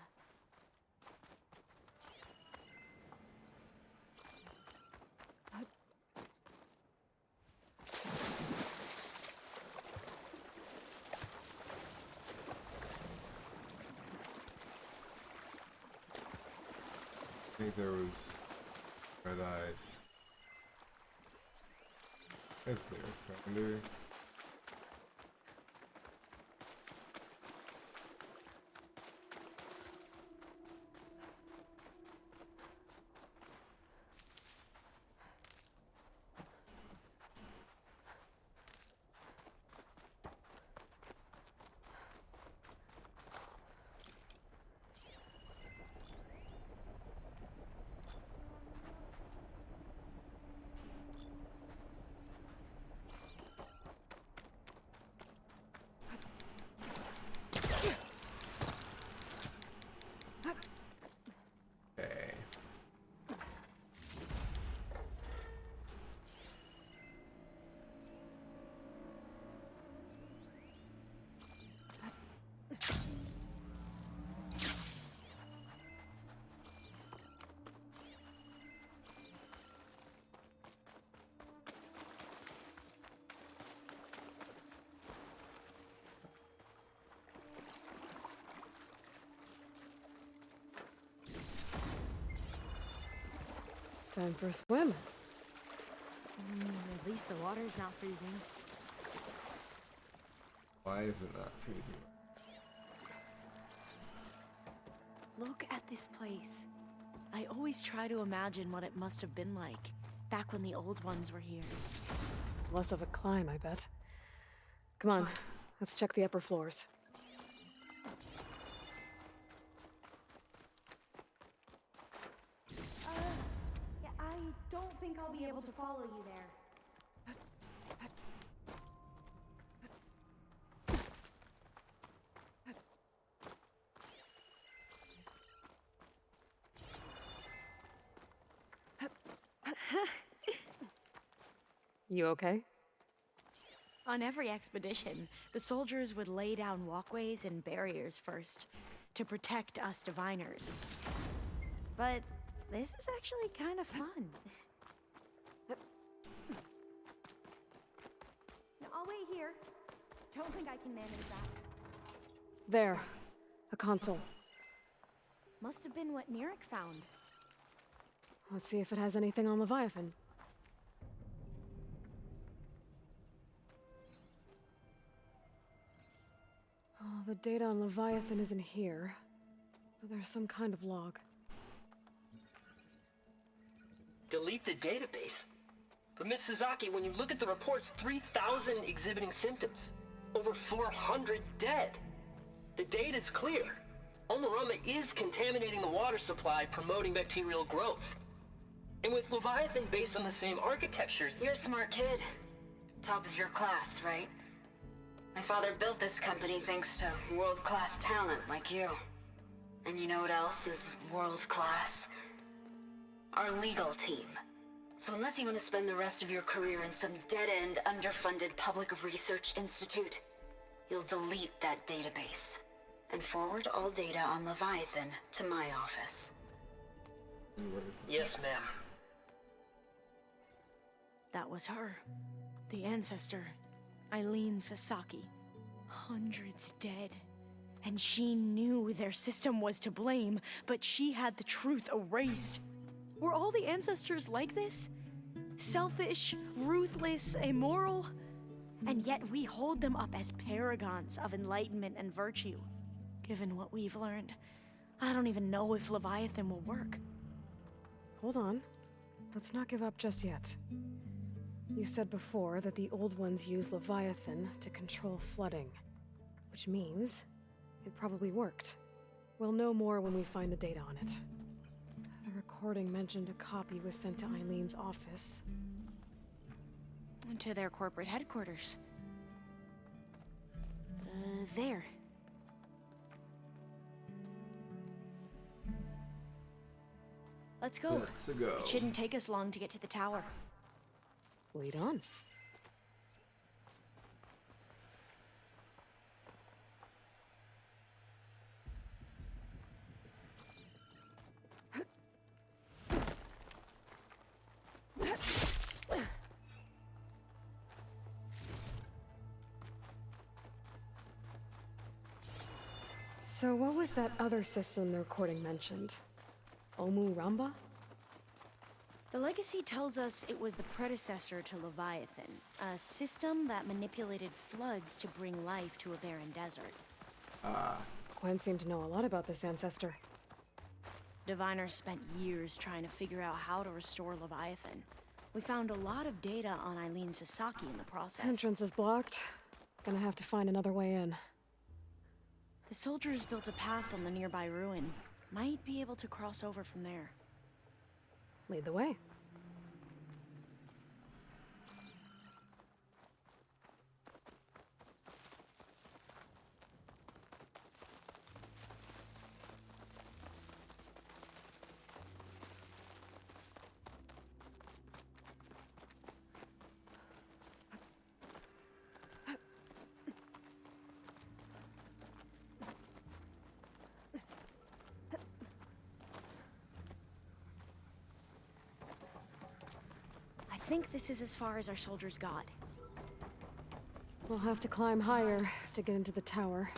I think there was red eyes. That's the Earthfinder. Time for a swim. At least the water's not freezing. Why is it not freezing? Look at this place. I always try to imagine what it must have been like back when the old ones were here. It's less of a climb, I bet. Come on, let's check the upper floors. Yeah, I don't think I'll be able to follow you there. You okay? On every expedition, the soldiers would lay down walkways and barriers first to protect us diviners. But this is actually kind of fun. Now, I'll wait here. Don't think I can manage that. There. A console. Must have been what Nirek found. Let's see if it has anything on Leviathan. Oh, the data on Leviathan isn't here. But there's some kind of log. Delete the database? But Miss Sasaki, when you look at the reports, 3,000 exhibiting symptoms. Over 400 dead. The data's clear. Omurama is contaminating the water supply, promoting bacterial growth. And with Leviathan based on the same architecture... You're a smart kid. Top of your class, right? My father built this company thanks to world-class talent like you. And you know what else is world-class? Our legal team. So unless you want to spend the rest of your career in some dead-end, underfunded public research institute, you'll delete that database and forward all data on Leviathan to my office. Yes, ma'am. That was her. The ancestor, Eileen Sasaki. Hundreds dead. And she knew their system was to blame, but she had the truth erased. Were all the ancestors like this? Selfish, ruthless, immoral? And yet we hold them up as paragons of enlightenment and virtue. Given what we've learned, I don't even know if Leviathan will work. Hold on. Let's not give up just yet. You said before that the old ones use Leviathan to control flooding. Which means it probably worked. We'll know more when we find the data on it. The recording mentioned a copy was sent to Eileen's office. To their corporate headquarters. There. Let's go. Let's go. It shouldn't take us long to get to the tower. Lead on. So what was that other system the recording mentioned? Omurama? The legacy tells us it was the predecessor to Leviathan, a system that manipulated floods to bring life to a barren desert. Gwen seemed to know a lot about this ancestor. Diviners spent years trying to figure out how to restore Leviathan. We found a lot of data on Eileen Sasaki in the process. Entrance is blocked. Gonna have to find another way in. The soldiers built a path on the nearby ruin. Might be able to cross over from there. Lead the way. I think this is as far as our soldiers got. We'll have to climb higher to get into the tower.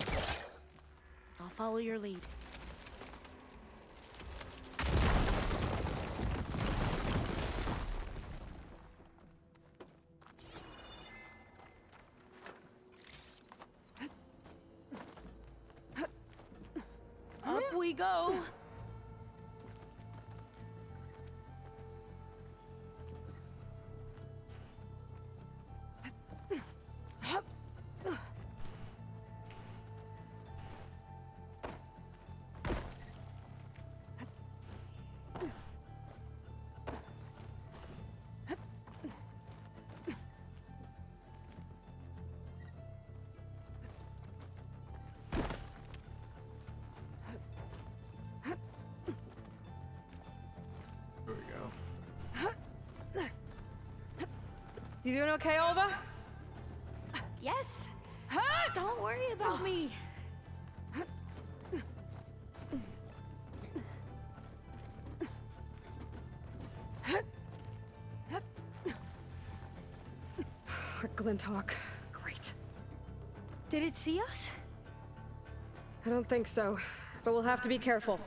I'll follow your lead. go. There we go. You doing okay, Alva? Yes. Don't worry about me. Glinthawk. Great. Did it see us? I don't think so, but we'll have to be careful.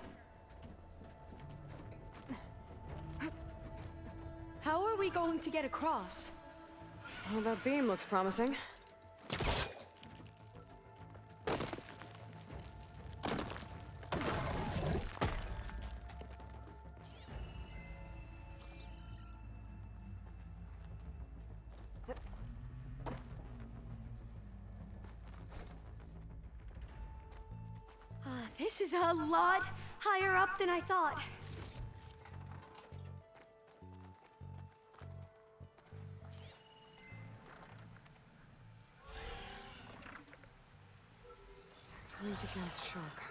How are we going to get across? Well, that beam looks promising. This is a lot higher up than I thought. It's weak against shock.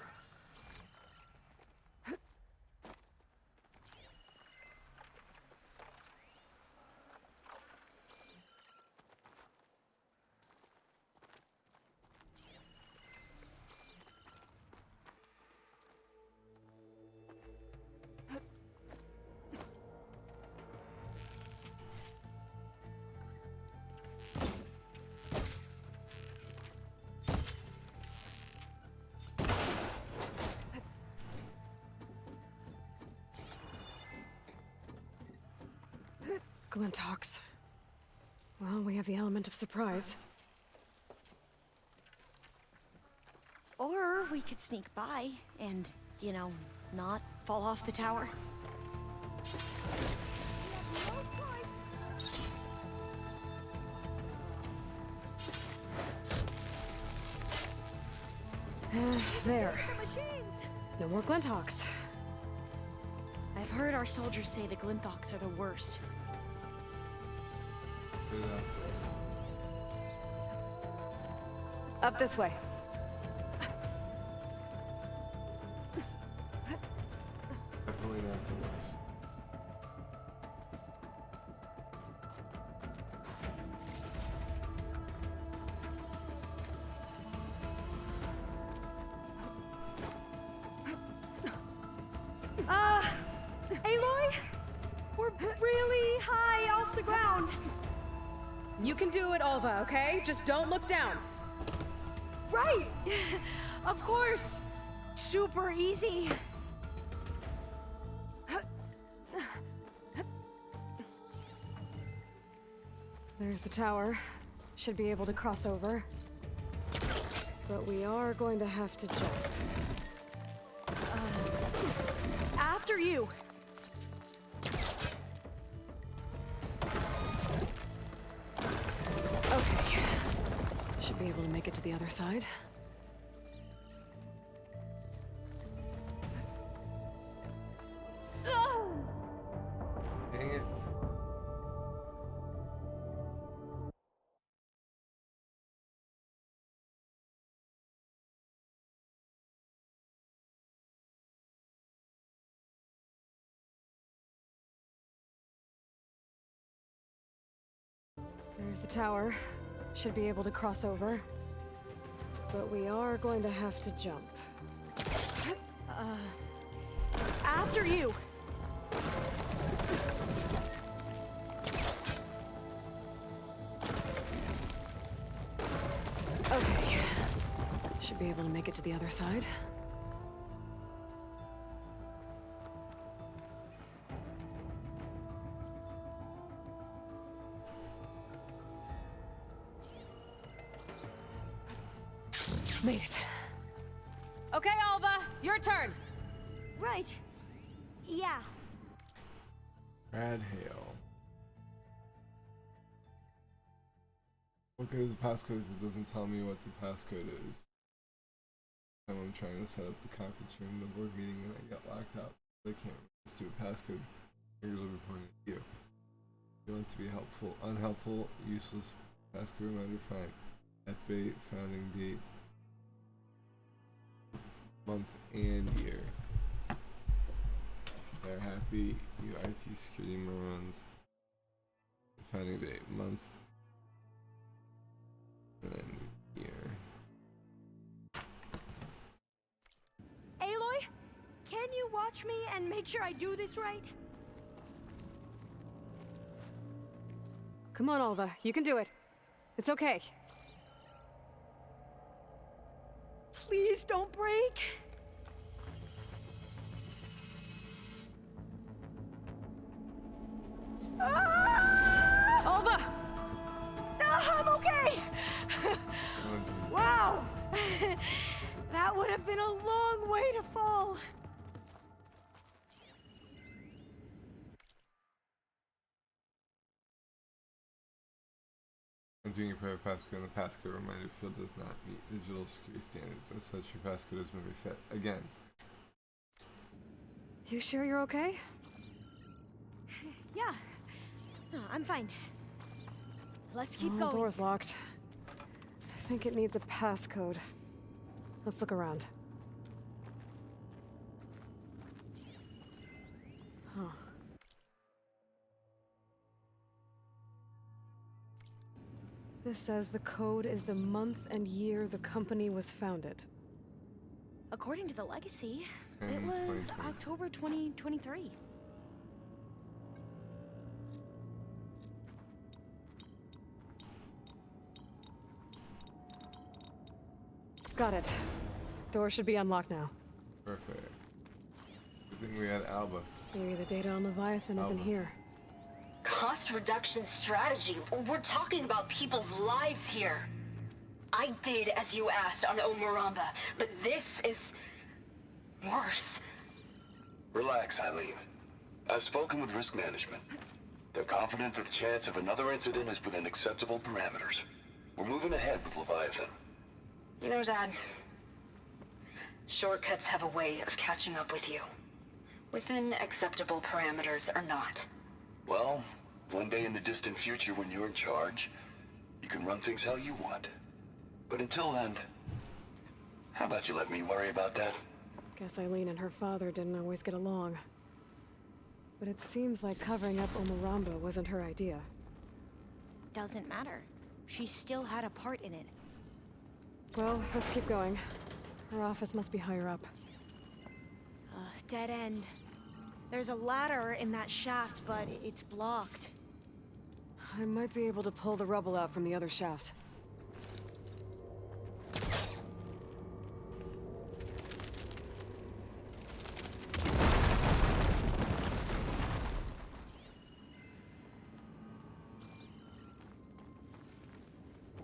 Glinthawks. Well, we have the element of surprise. Or we could sneak by and, you know, not fall off the tower. There. No more Glinthawks. I've heard our soldiers say the Glinthawks are the worst. Up this way. Definitely not the worst. Aloy? We're really high off the ground. You can do it, Alva, okay? Just don't look down. Right! Of course! Super easy. There's the tower. Should be able to cross over. But we are going to have to jump. After you. Okay. Should be able to make it to the other side. Dang it. There's the tower. Should be able to cross over. But we are going to have to jump. After you. Okay. Should be able to make it to the other side. Made it. Okay, Alva, your turn. Right. Yeah. Brad Hale. What good is the passcode if it doesn't tell me what the passcode is? I'm trying to set up the conference room, the board meeting, and I got locked out. I can't just do a passcode. Fingers will be pointing at you. You want to be helpful, unhelpful, useless. Passcode reminder, fine. At bait, founding date, month and year. They're happy. You IT security morons. Founding date, month, and then year. Aloy, can you watch me and make sure I do this right? Come on, Alva. You can do it. It's okay. Please don't break. Ah! Alva! I'm okay! Wow! That would have been a long way to fall. Entering your private passcode in the passcode reminder field does not meet digital security standards. As such, your passcode has been reset again. You sure you're okay? Yeah. No, I'm fine. Let's keep The going. door's locked. I think it needs a passcode. Let's look around. Huh. This says the code is the month and year the company was founded. According to the legacy, it was October 2023. Got it. Door should be unlocked now. Perfect. Good thing we had Alba. Maybe the data on Leviathan isn't here. Cost reduction strategy? We're talking about people's lives here. I did as you asked on Omuramba, but this is worse. Relax, Eileen. I've spoken with risk management. They're confident that the chance of another incident is within acceptable parameters. We're moving ahead with Leviathan. You know, Dad, shortcuts have a way of catching up with you. Within acceptable parameters or not. Well, one day in the distant future when you're in charge, you can run things how you want. But until then, how about you let me worry about that? Guess Eileen and her father didn't always get along. But it seems like covering up Omuramba wasn't her idea. Doesn't matter. She still had a part in it. Well, let's keep going. Her office must be higher up. Dead end. There's a ladder in that shaft, but it's blocked. I might be able to pull the rubble out from the other shaft.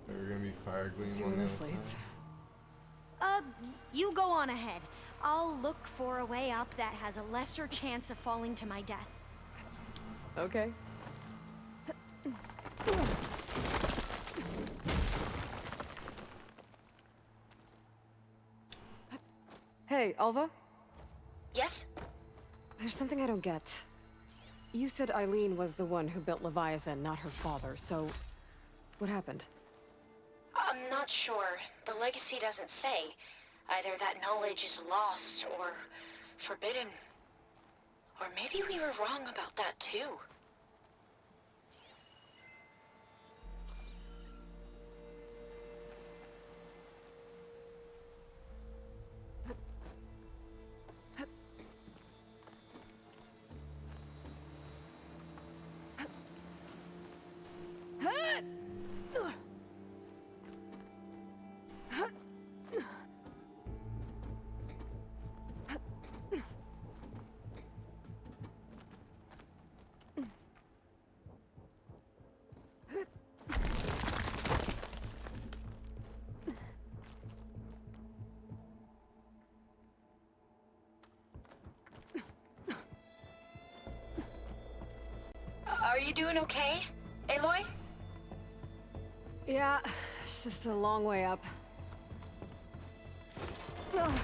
There are gonna be fire gleam See on where the this outside. leads. You go on ahead. I'll look for a way up that has a lesser chance of falling to my death. Okay. Hey, Alva? Yes? There's something I don't get. You said Eileen was the one who built Leviathan, not her father, so... what happened? I'm not sure. The legacy doesn't say. Either that knowledge is lost or forbidden. Or maybe we were wrong about that too. you doing okay, Aloy? Yeah, it's just a long way up. Ugh.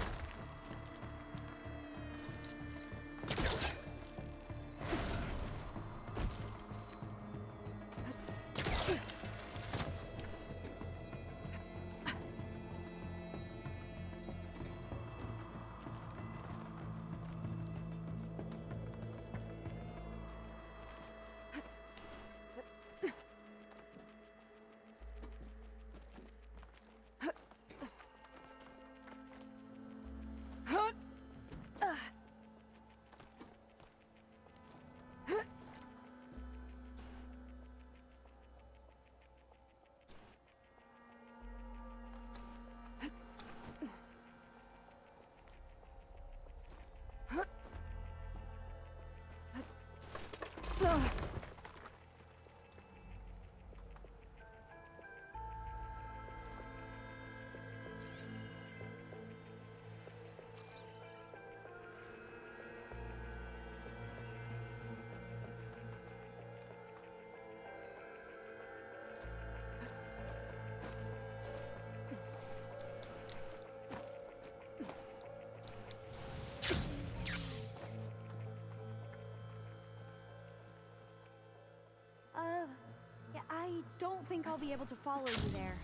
Yeah, I don't think I'll be able to follow you there.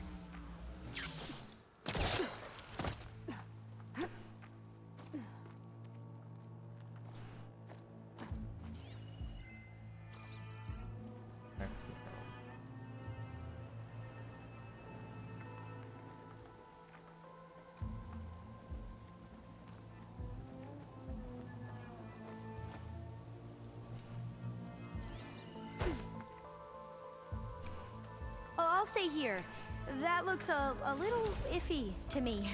Oh, I'll stay here. That looks a little iffy to me.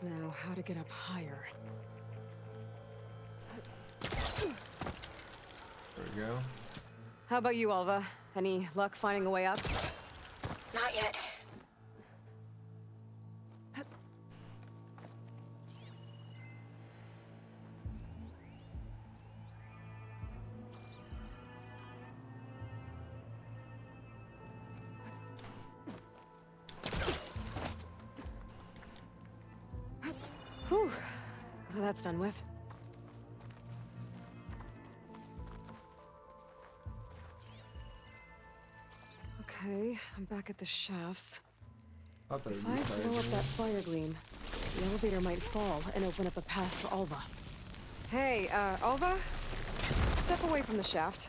Now, how to get up higher? There we go. How about you, Alva? Any luck finding a way up? Not yet. Whew. Well, that's done with. Okay, I'm back at the shafts. Thought that If would I be blow up fine. that fire gleam, the elevator might fall and open up a path for Alva. Hey, Alva? Step away from the shaft.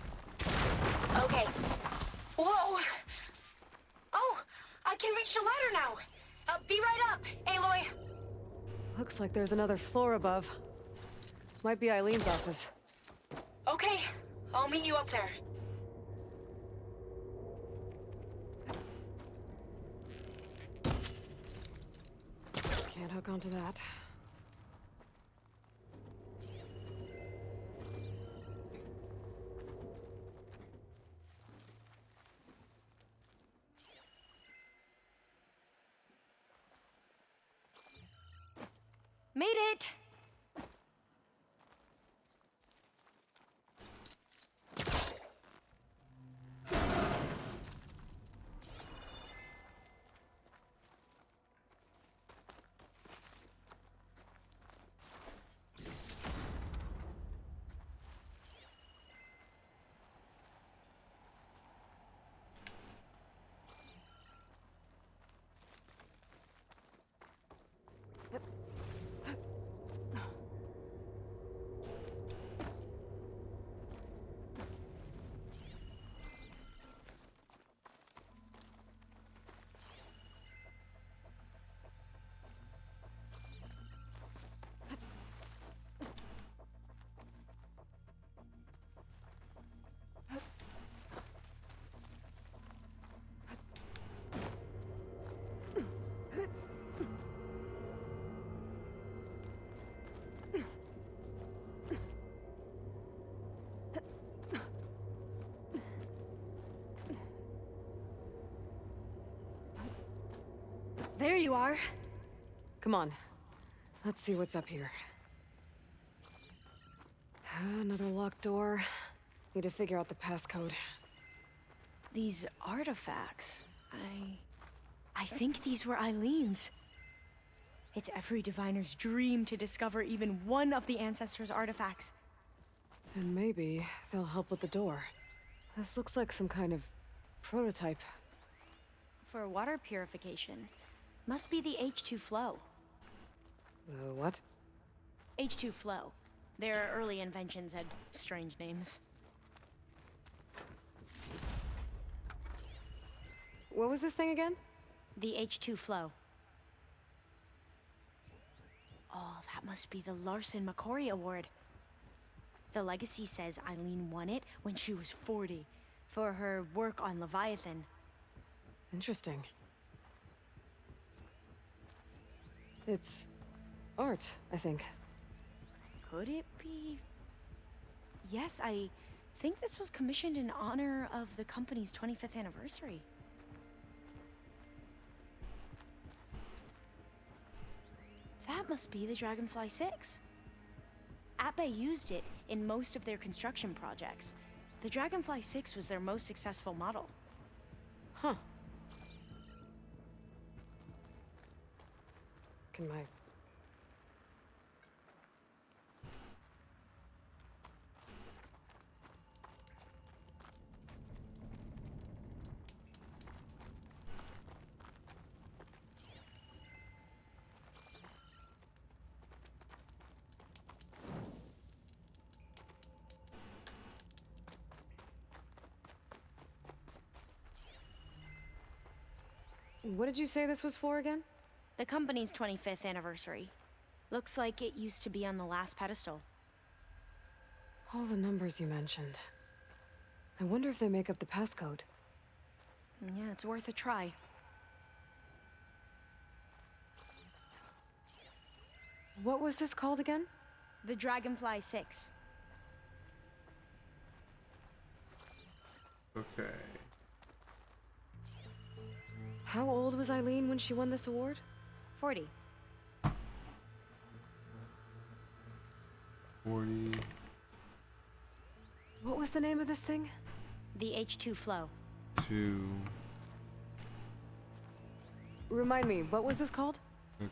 Okay. Whoa! Oh, I can reach the ladder now. Be right up, Aloy. Looks like there's another floor above. Might be Eileen's office. Okay, I'll meet you up there. Can't hook onto that. Made it! There you are. Come on. Let's see what's up here. Another locked door. Need to figure out the passcode. These artifacts, I think these were Eileen's. It's every diviner's dream to discover even one of the ancestors' artifacts. And maybe they'll help with the door. This looks like some kind of prototype. For water purification. Must be the H2 flow. The what? H2 flow. Their early inventions had strange names. What was this thing again? The H2 flow. Oh, that must be the Larson McCory Award. The legacy says Eileen won it when she was 40 for her work on Leviathan. Interesting. It's art, I think. Could it be? Yes, I think this was commissioned in honor of the company's 25th anniversary. That must be the Dragonfly 6. Ape used it in most of their construction projects. The Dragonfly 6 was their most successful model. Huh. Can my... What did you say this was for again? The company's 25th anniversary. Looks like it used to be on the last pedestal. All the numbers you mentioned. I wonder if they make up the passcode. Yeah, it's worth a try. What was this called again? The Dragonfly 6. Okay. How old was Eileen when she won this award? 40. 40. What was the name of this thing? The H2 Flow. 2. Remind me, what was this called?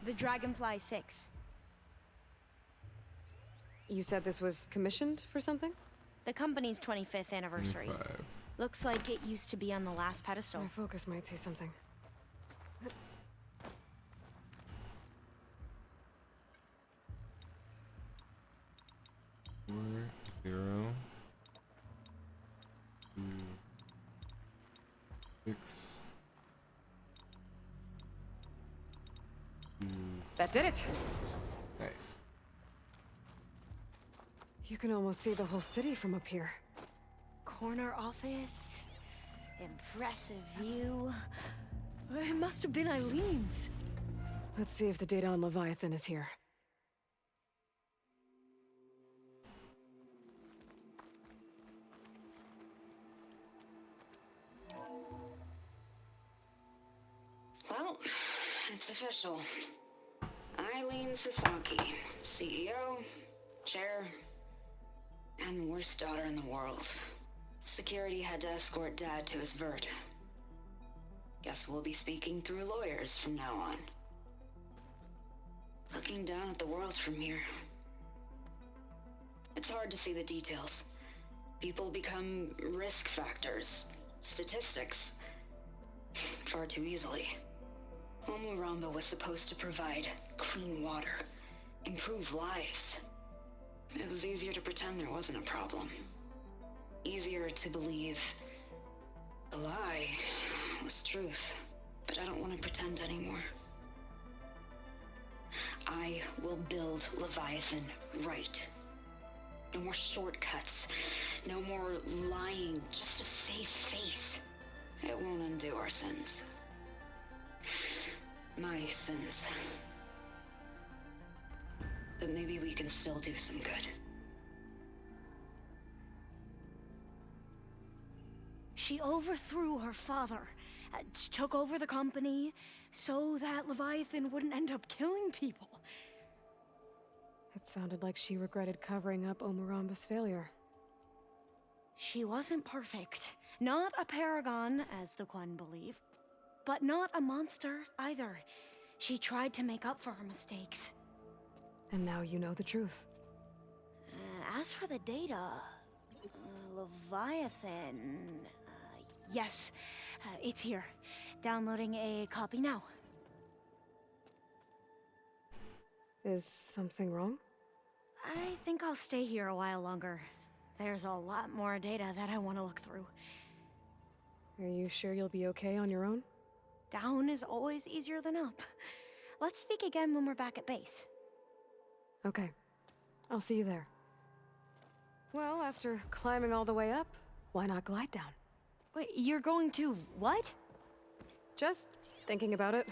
The Dragonfly 6. You said this was commissioned for something? The company's 25th anniversary. 25. Looks like it used to be on the last pedestal. My focus might see something. 4, 0, 2, 6, 2. That did it! Nice. You can almost see the whole city from up here. Corner office. Impressive view. It must have been Eileen's. Let's see if the data on Leviathan is here. Well, it's official. Eileen Sasaki, CEO, chair, and worst daughter in the world. Security had to escort Dad to his vert. Guess we'll be speaking through lawyers from now on. Looking down at the world from here. It's hard to see the details. People become risk factors, statistics, far too easily. Omuramba was supposed to provide clean water, improve lives. It was easier to pretend there wasn't a problem. Easier to believe the lie was truth. But I don't want to pretend anymore. I will build Leviathan right. No more shortcuts. No more lying just to save face. It won't undo our sins. My sins. But maybe we can still do some good. She overthrew her father, took over the company, so that Leviathan wouldn't end up killing people. It sounded like she regretted covering up Omuramba's failure. She wasn't perfect. Not a paragon, as the Quan believe, but not a monster either. She tried to make up for her mistakes. And now you know the truth. As for the data, Leviathan... yes, it's here. Downloading a copy now. Is something wrong? I think I'll stay here a while longer. There's a lot more data that I want to look through. Are you sure you'll be okay on your own? Down is always easier than up. Let's speak again when we're back at base. Okay. I'll see you there. Well, after climbing all the way up, why not glide down? Wait, you're going to what? Just thinking about it.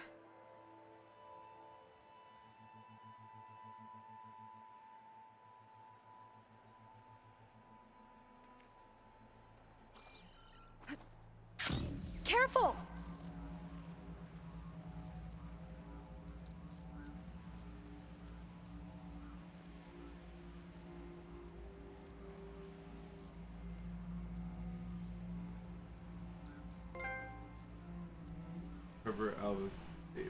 Careful! Cover Alva's data.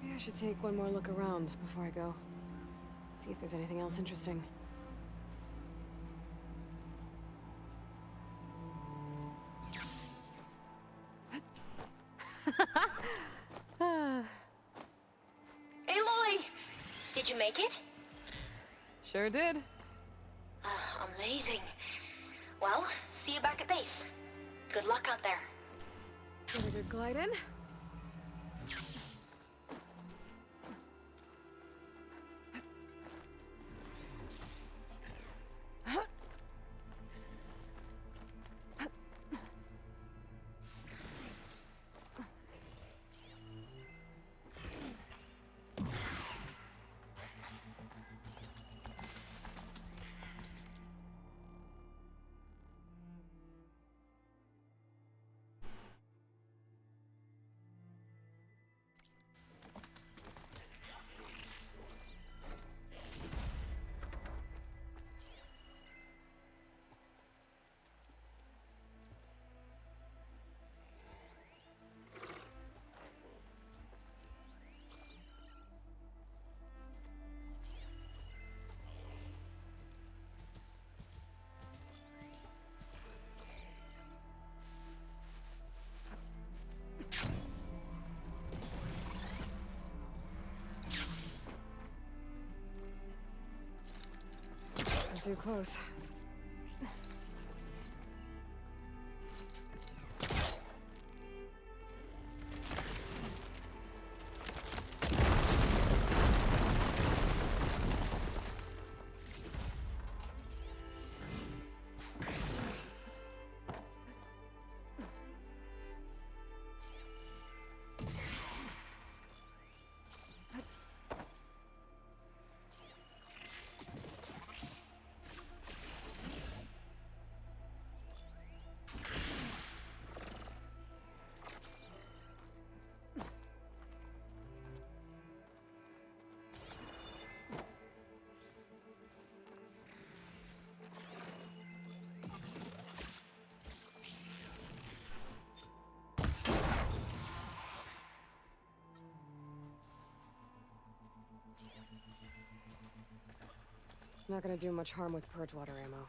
Maybe I should take one more look around before I go. See if there's anything else interesting. Aloy! Did you make it? Sure did. Amazing. Well, see you back at base. Good luck out there. Get a good glide in. too close. Not gonna do much harm with purge water ammo.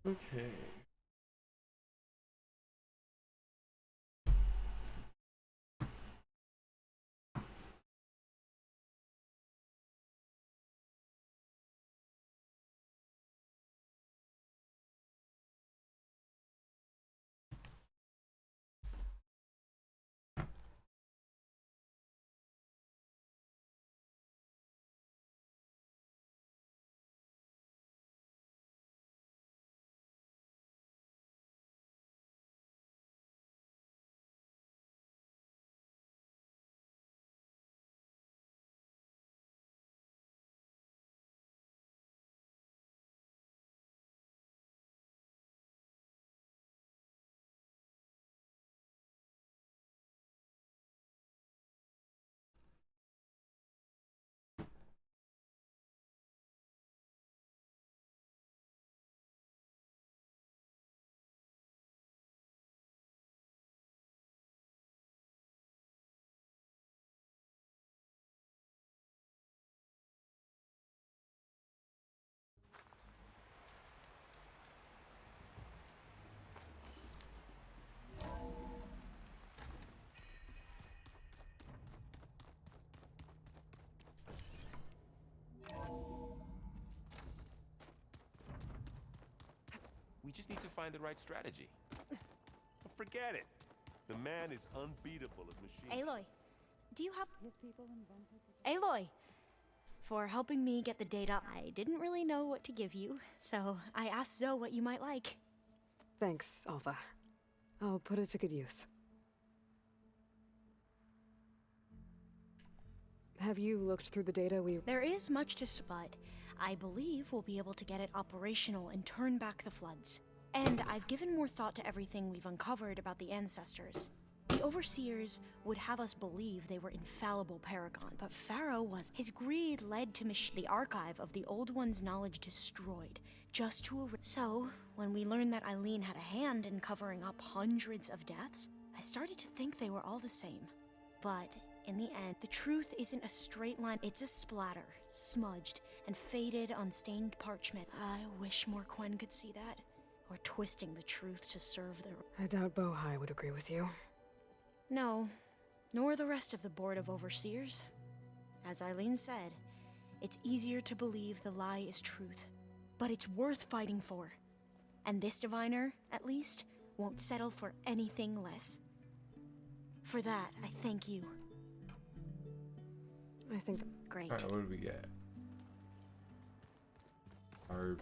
Okay. We just need to find the right strategy. Forget it. The man is unbeatable at machines. Aloy, do you have... Aloy! For helping me get the data, I didn't really know what to give you, so I asked Zoe what you might like. Thanks, Alpha. I'll put it to good use. Have you looked through the data we... There is much to... but I believe we'll be able to get it operational and turn back the floods. And I've given more thought to everything we've uncovered about the ancestors. The Overseers would have us believe they were infallible Paragon, but Pharaoh was. His greed led to the archive of the Old One's knowledge destroyed, just to So, when we learned that Eileen had a hand in covering up hundreds of deaths, I started to think they were all the same. But in the end, the truth isn't a straight line, it's a splatter, smudged, and faded on stained parchment. I wish more Quen could see that, or twisting the truth to serve their... I doubt Bohai would agree with you. No, nor the rest of the Board of Overseers. As Eileen said, it's easier to believe the lie is truth, but it's worth fighting for. And this diviner, at least, won't settle for anything less. For that, I thank you. I think great. Alright, what do we get? Our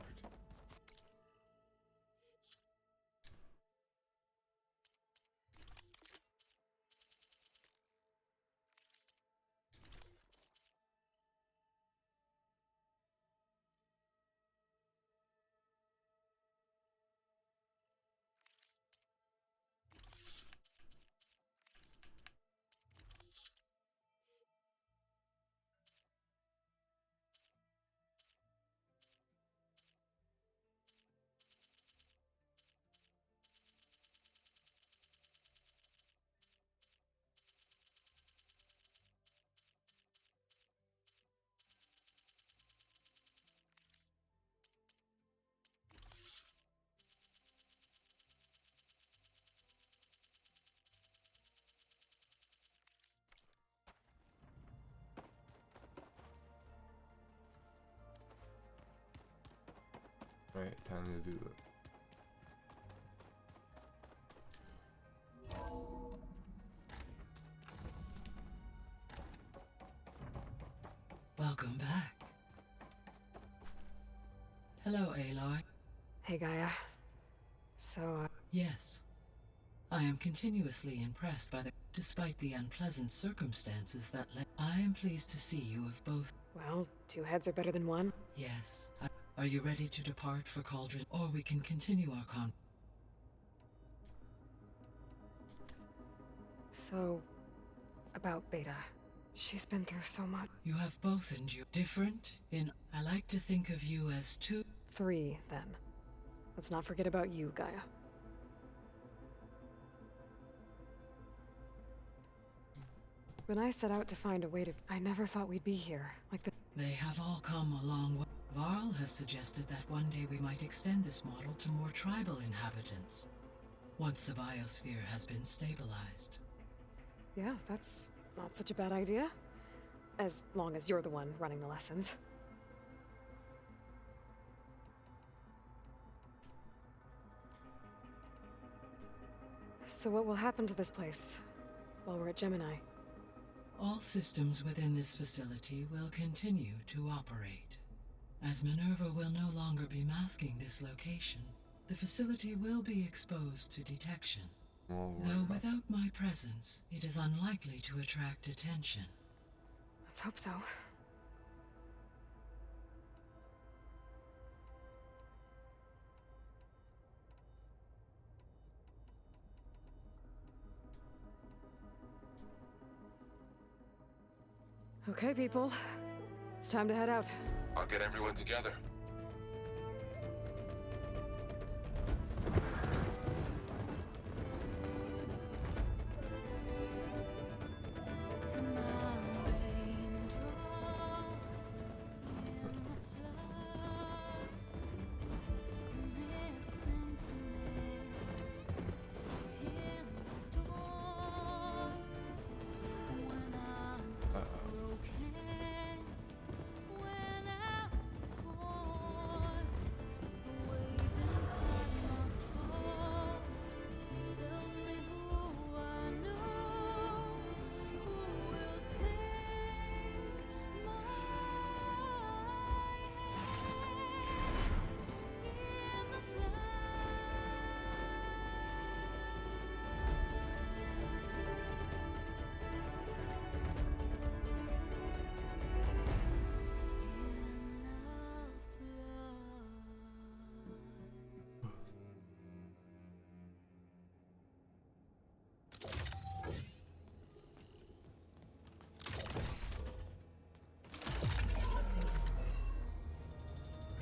Right, time to do it. Welcome back. Hello, Aloy. Hey, Gaia. So, Yes. I am continuously impressed by despite the unpleasant circumstances that led. I am pleased to see you have both. well, two heads are better than one. Yes. Are you ready to depart for Cauldron, or we can continue our So, about Beta. She's been through so much. You have both endured different in. I like to think of you as two. Three, then. Let's not forget about you, Gaia. When I set out to find a way to... I never thought we'd be here. Like the... They have all come a long way. Varl has suggested that one day we might extend this model to more tribal inhabitants, once the biosphere has been stabilized. Yeah, that's not such a bad idea. As long as you're the one running the lessons. So what will happen to this place while we're at Gemini? All systems within this facility will continue to operate. As Minerva will no longer be masking this location, the facility will be exposed to detection. Though without my presence, it is unlikely to attract attention. Let's hope so. Okay, people. It's time to head out. I'll get everyone together.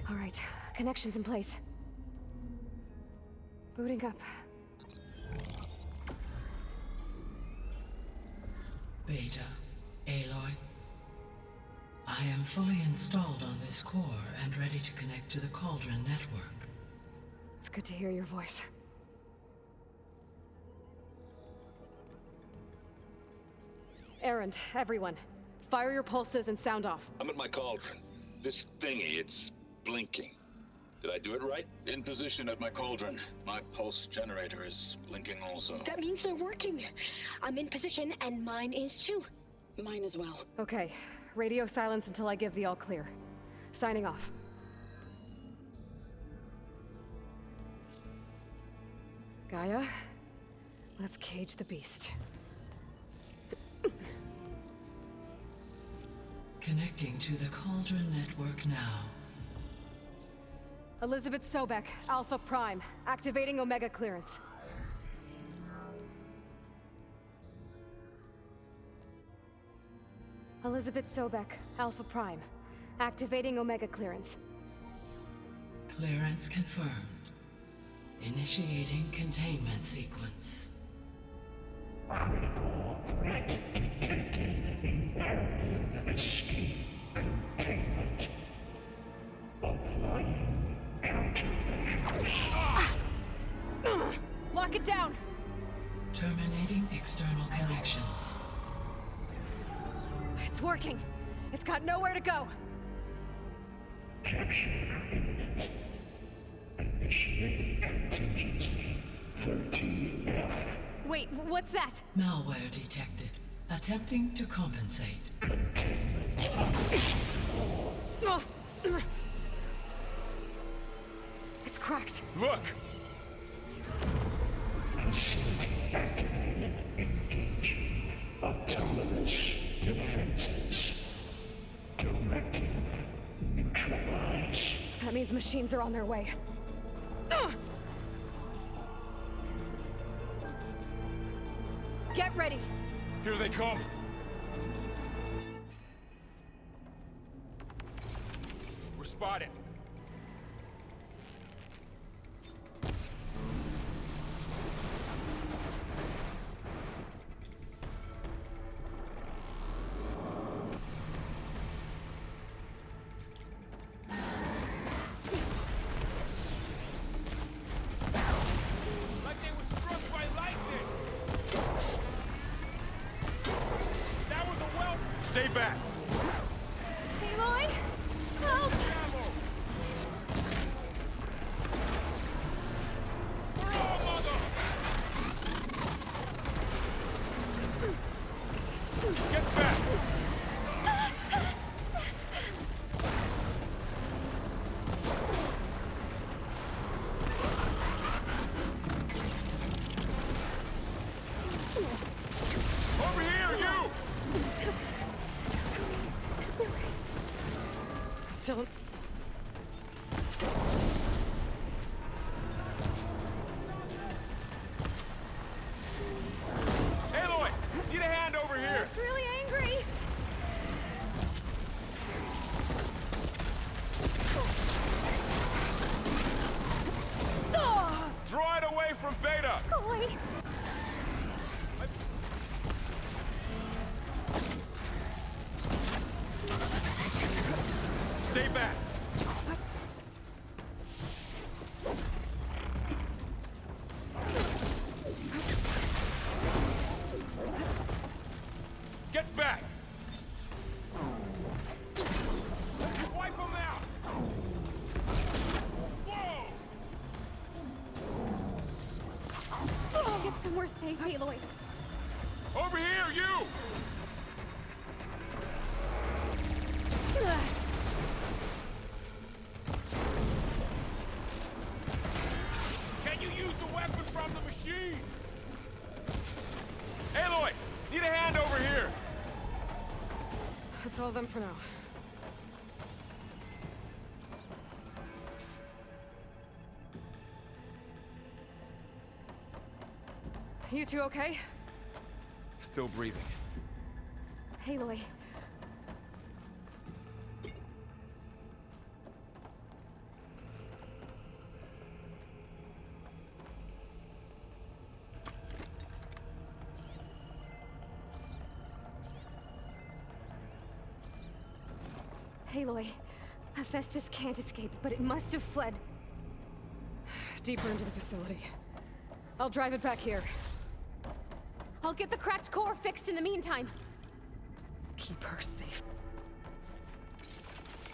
All right, connections in place. Booting up. Beta, Aloy. I am fully installed on this core and ready to connect to the Cauldron network. It's good to hear your voice. Erend, everyone. Fire your pulses and sound off. I'm at my cauldron. This thingy, it's blinking. Did I do it right? In position at my cauldron. My pulse generator is blinking also. That means they're working. I'm in position, and mine is too. Mine as well. Okay. Radio silence until I give the all clear. Signing off. Gaia, let's cage the beast. Connecting to the Cauldron network now. Elizabeth Sobek, Alpha Prime, activating Omega clearance. Elizabeth Sobek, Alpha Prime, activating Omega clearance. Clearance confirmed. Initiating containment sequence. Critical threat detected. Imperative escape containment. Applying countermeasures. Lock it down! Terminating external connections. It's working. It's got nowhere to go. Capture imminent. Initiating contingency 13F. Wait, what's that? Malware detected. Attempting to compensate. Containment. It's cracked. Look! Facility activated. Engaging autonomous defenses. Directive neutralize. That means machines are on their way. Get ready! Here they come! We're spotted. Like they were struck by lightning! That was a well... Stay back! Aloy! Help! Get back! Over here, you! Still... Aloy! Need a hand over here! Really angry! Draw it away from Beta! Boy! Stay back! Get back! Wipe them out! Whoa! Get somewhere safe, Aloy. Over here, you! Can you use the weapon from the machine? Aloy! Need a hand over here! That's all of them for now. You two okay? Still breathing. Aloy. Aloy. Hephaestus can't escape, but it must have fled. Deeper into the facility. I'll drive it back here. I'll get the cracked core fixed in the meantime. Keep her safe.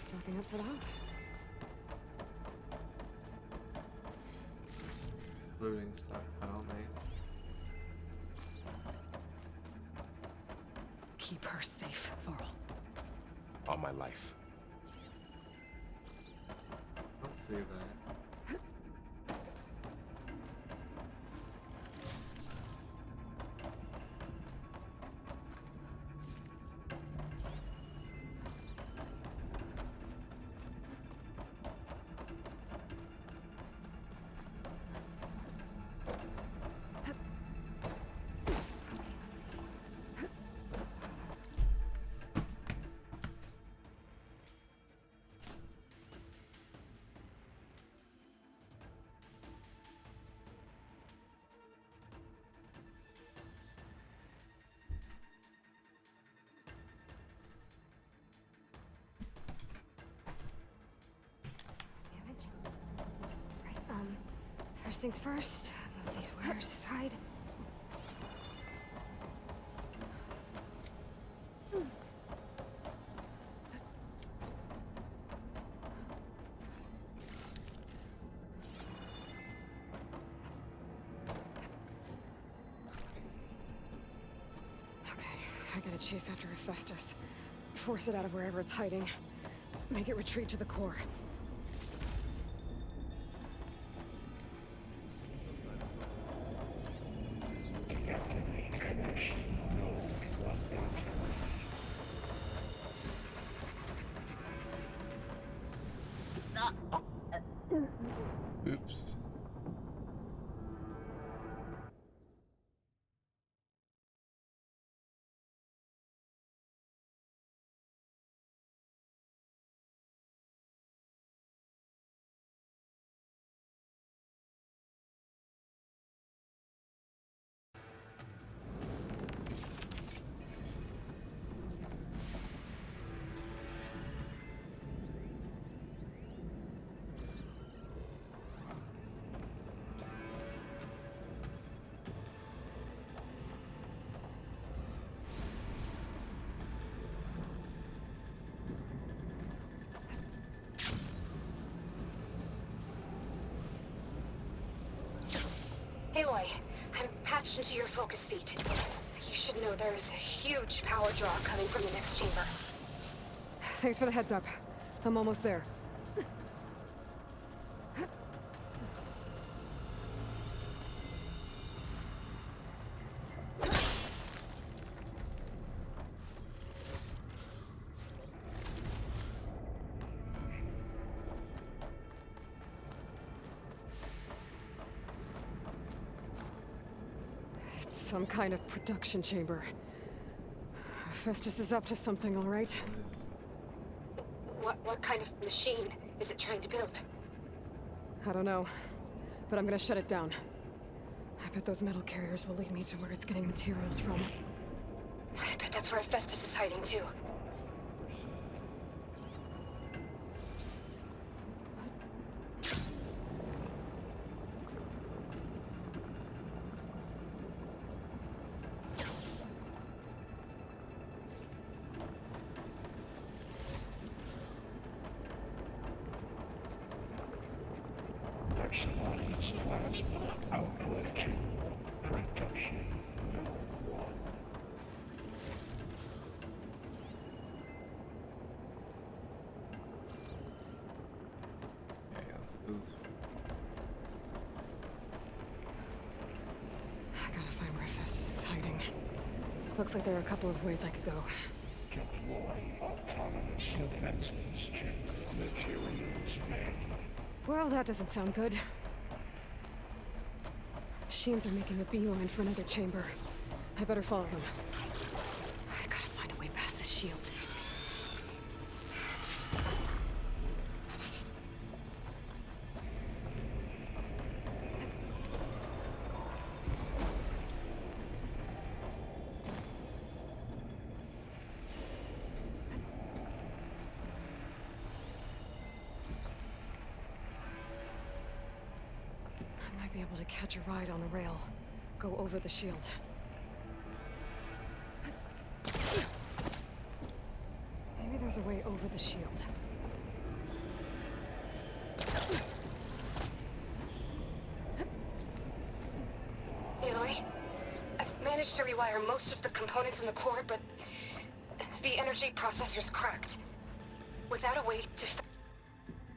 Stocking up for that. Looting stockpile, nice. Keep her safe, Varl. All my life. Don't say that. First things first, move these wares aside. Okay, I gotta chase after Hephaestus. Force it out of wherever it's hiding. Make it retreat to the core. Oops. Aloy, I'm patched into your focus feed. You should know there's a huge power draw coming from the next chamber. Thanks for the heads up. I'm almost there. Some kind of production chamber. Festus is up to something, all right? What kind of machine is it trying to build? I don't know, but I'm gonna shut it down. I bet those metal carriers will lead me to where it's getting materials from. I bet that's where Festus is hiding too. Maximize plasma output to production #1. Okay, let's go this way. I gotta find where Festus is hiding. Looks like there are a couple of ways I could go. Deploy autonomous defenses to materials bay. Well, that doesn't sound good. Machines are making a beeline for another chamber. I better follow them. I gotta find a way past this shield. Be able to catch a ride on a rail. Go over the shield. Maybe there's a way over the shield. managed to rewire most of the components in the core, but the energy processor's cracked. Without a way to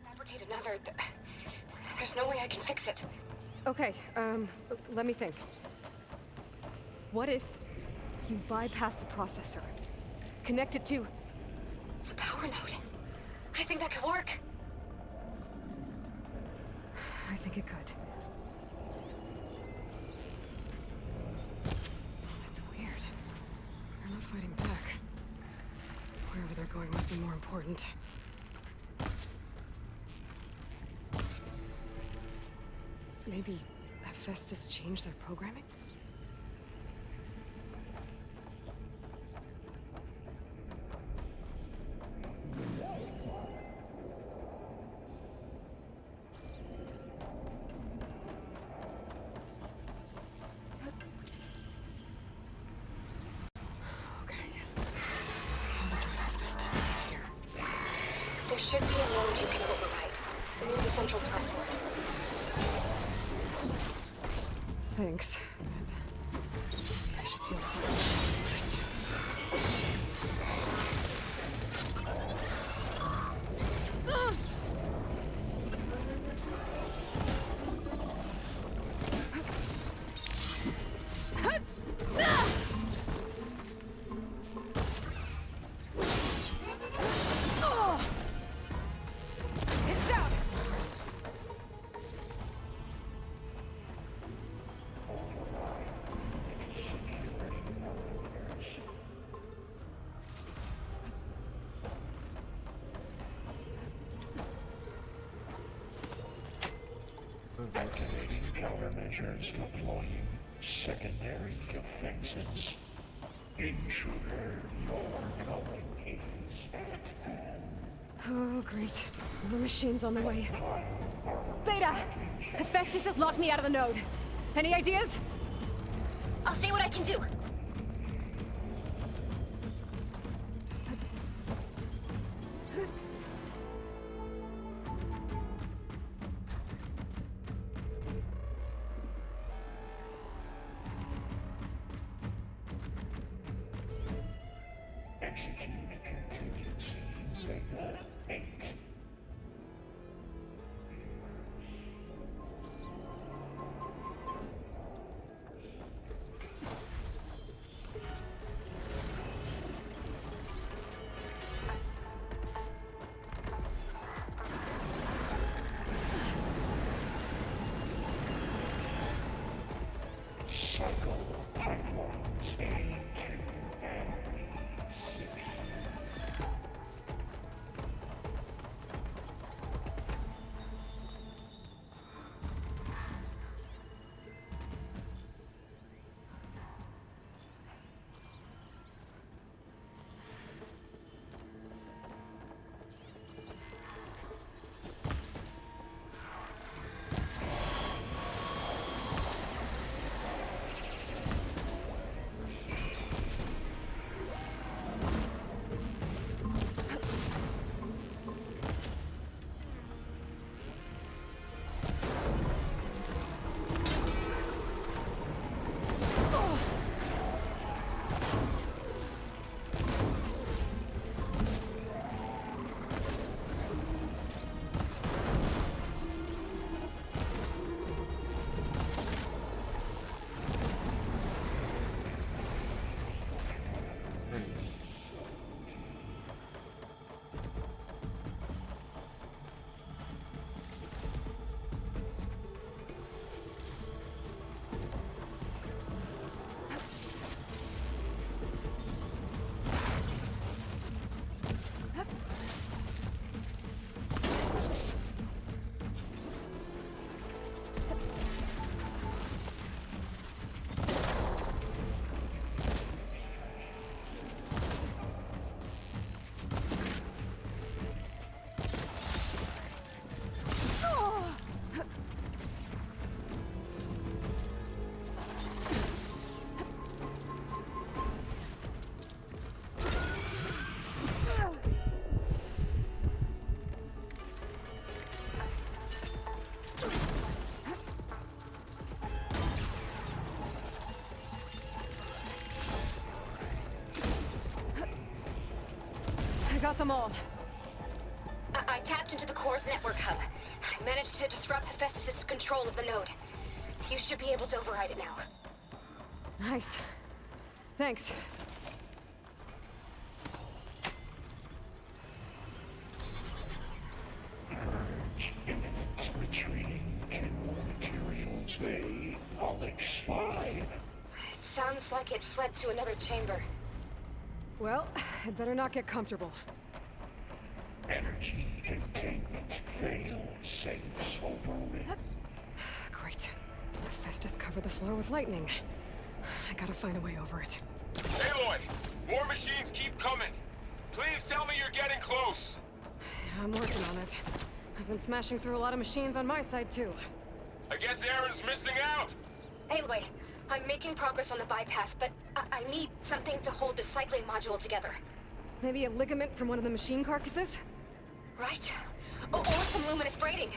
fabricate another, there's no way I can fix it. Okay, let me think. What if you bypass the processor? Connect it to the power node? I think that could work. I think it could. That's weird. They're not fighting back. Wherever they're going must be more important. Maybe Hephaestus changed their programming? There should be a node you can override, near the central platform. Thanks. I should deal with these machines first. Activating countermeasures, deploying secondary defenses. Intruder, your going is at hand. Oh, great. The machine's on the way. Beta! Hephaestus has locked me out of the node. Any ideas? I'll see what I can do. Execute contingency Zeta 8. Cycle pipelines A2 and B6. got them all. I tapped into the core's network hub. I managed to disrupt Hephaestus' control of the node. You should be able to override it now. Nice. Thanks. Purge imminent retreating to materials they Alex spy. It sounds like it fled to another chamber. Well, I'd better not get comfortable. Energy containment failed. Saves overwritten. Great. Hephaestus covered the floor with lightning. I gotta find a way over it. Aloy! More machines keep coming! Please tell me you're getting close! I'm working on it. I've been smashing through a lot of machines on my side, too. I guess Aaron's missing out! Aloy, I'm making progress on the bypass, but I need something to hold the cycling module together. Maybe a ligament from one of the machine carcasses? Right? Or some luminous braiding.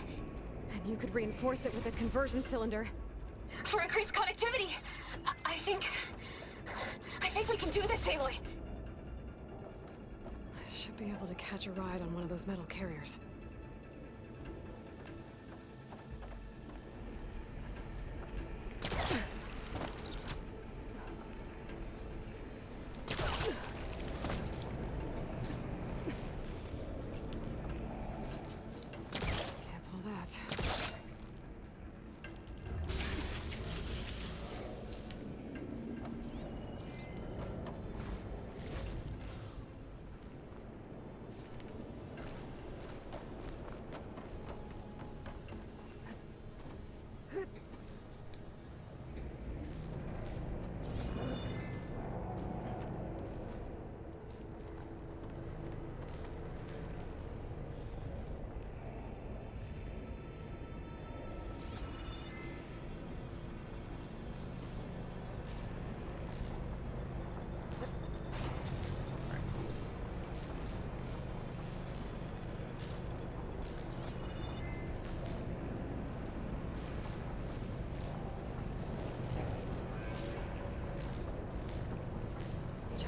And you could reinforce it with a conversion cylinder. For increased connectivity! I think we can do this, Aloy! I should be able to catch a ride on one of those metal carriers. Can't pull that.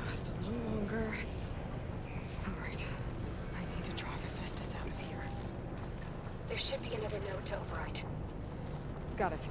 Just a little longer. All right. I need to drive Hephaestus out of here. There should be another node to override. Got it.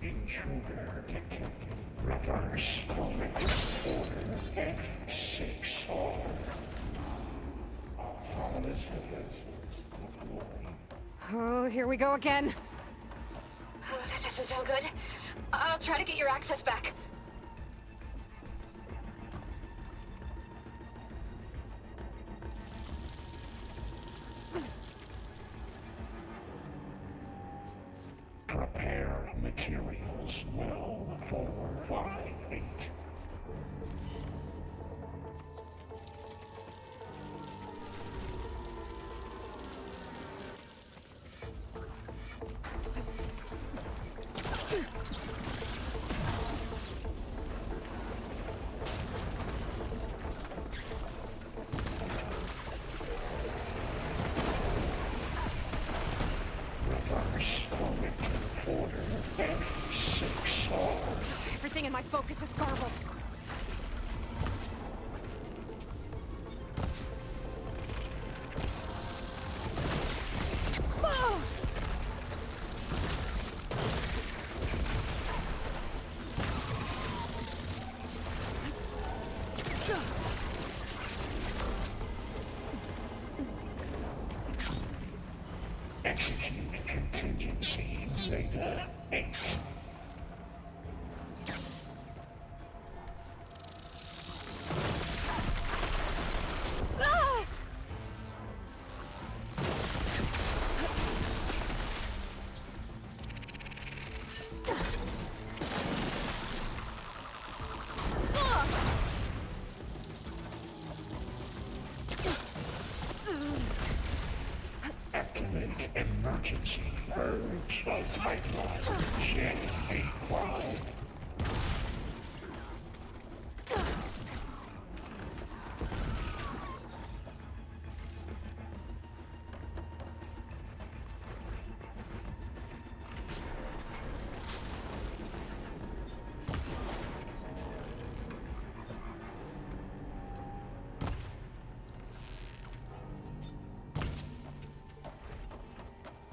Intruder detected. Reverse correct. Order F6R. Autonomous defenses deployed. Oh, here we go again. Oh, that doesn't sound good. I'll try to get your access back. Materials well 458. Everything in my focus is garbled. Oh! Execute contingency Zeta 8. Activate emergency purge of pipeline Gen 85.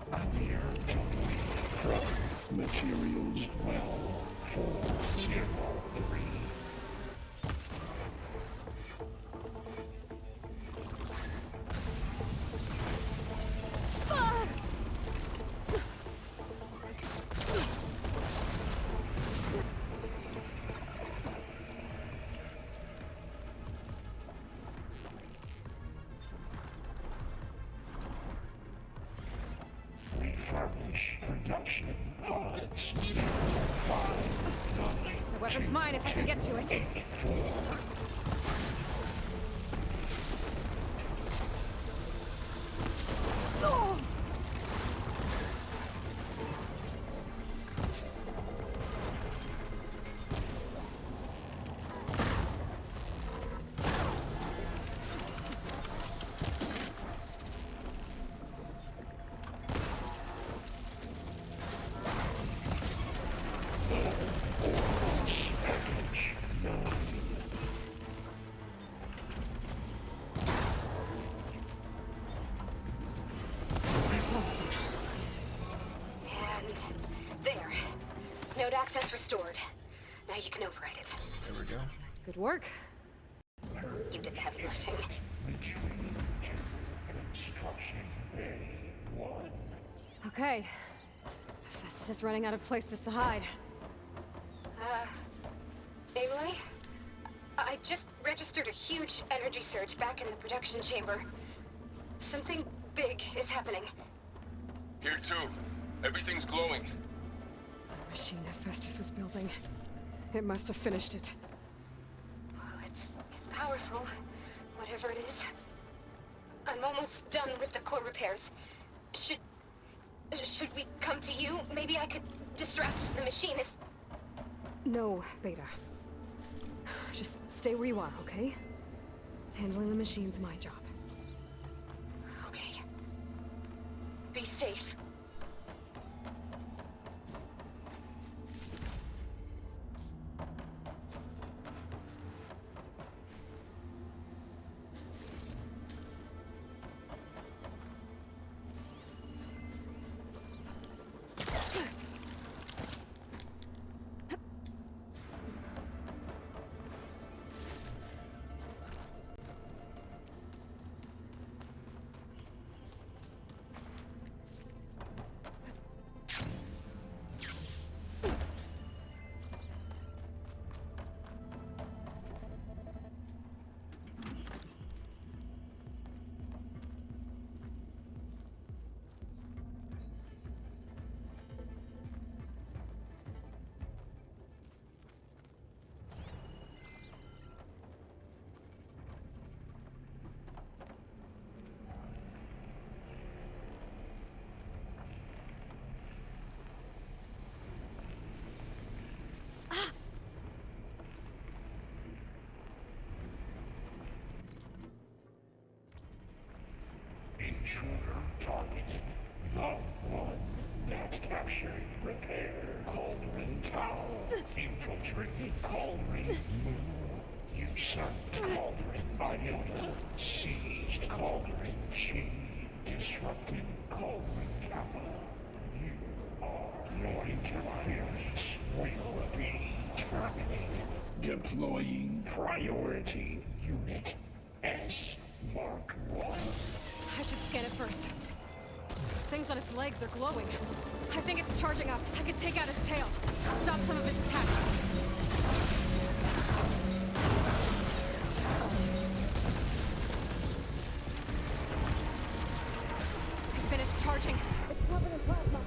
Appear to be materials well 403. Refurbish production pods 059. The weapon's mine if I can get to it. 84. Oh! Package 9. That's all. And there. Node access restored. Now you can override it. There we go. Good work. You did the heavy lifting. Retreat to construction bay 1. Okay. Festus is running out of places to hide. Aloy? I just registered a huge energy surge back in the production chamber. Something big is happening. Here too. Everything's glowing. The machine Festus was building. It must have finished it. Well, it's powerful, whatever it is. I'm almost done with the core repairs. Should we come to you? Maybe I could distract the machine if... No, Beta. Just stay where you are, okay? Handling the machine's my job. Okay. Be safe. Captured, repair, Cauldron Tower. Infiltrated Cauldron. Usurped Cauldron Iota. Seized Cauldron G. Disrupted Cauldron Kappa. Your interference will be terminated. Deploying priority unit S Mark 1. I should scan it first. Those things on its legs are glowing. I think it's charging up. I could take out its tail. Stop some of its attacks. I finished charging. It's covered in plasma.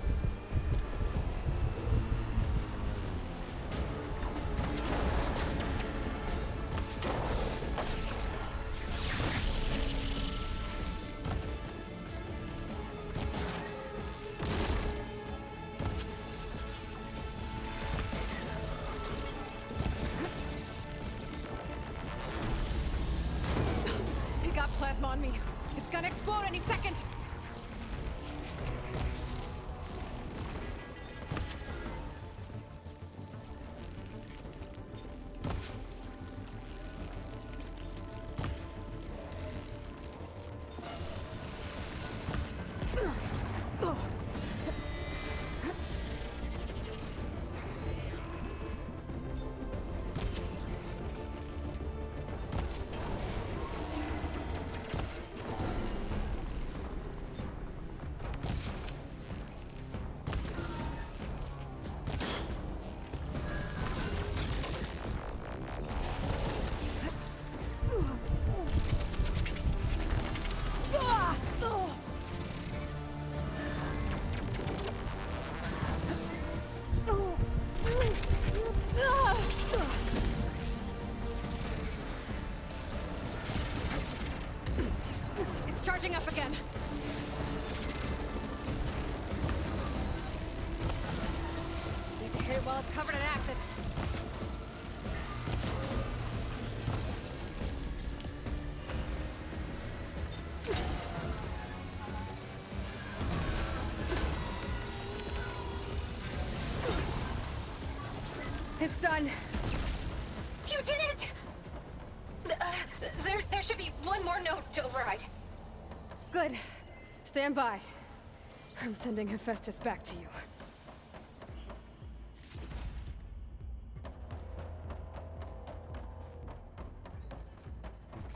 Plasma on me. It's gonna explode any second! Charging up again. Need to hit it while it's covered in acid. It's done. You did it! There should be one more note to override. Good. Stand by. I'm sending Hephaestus back to you.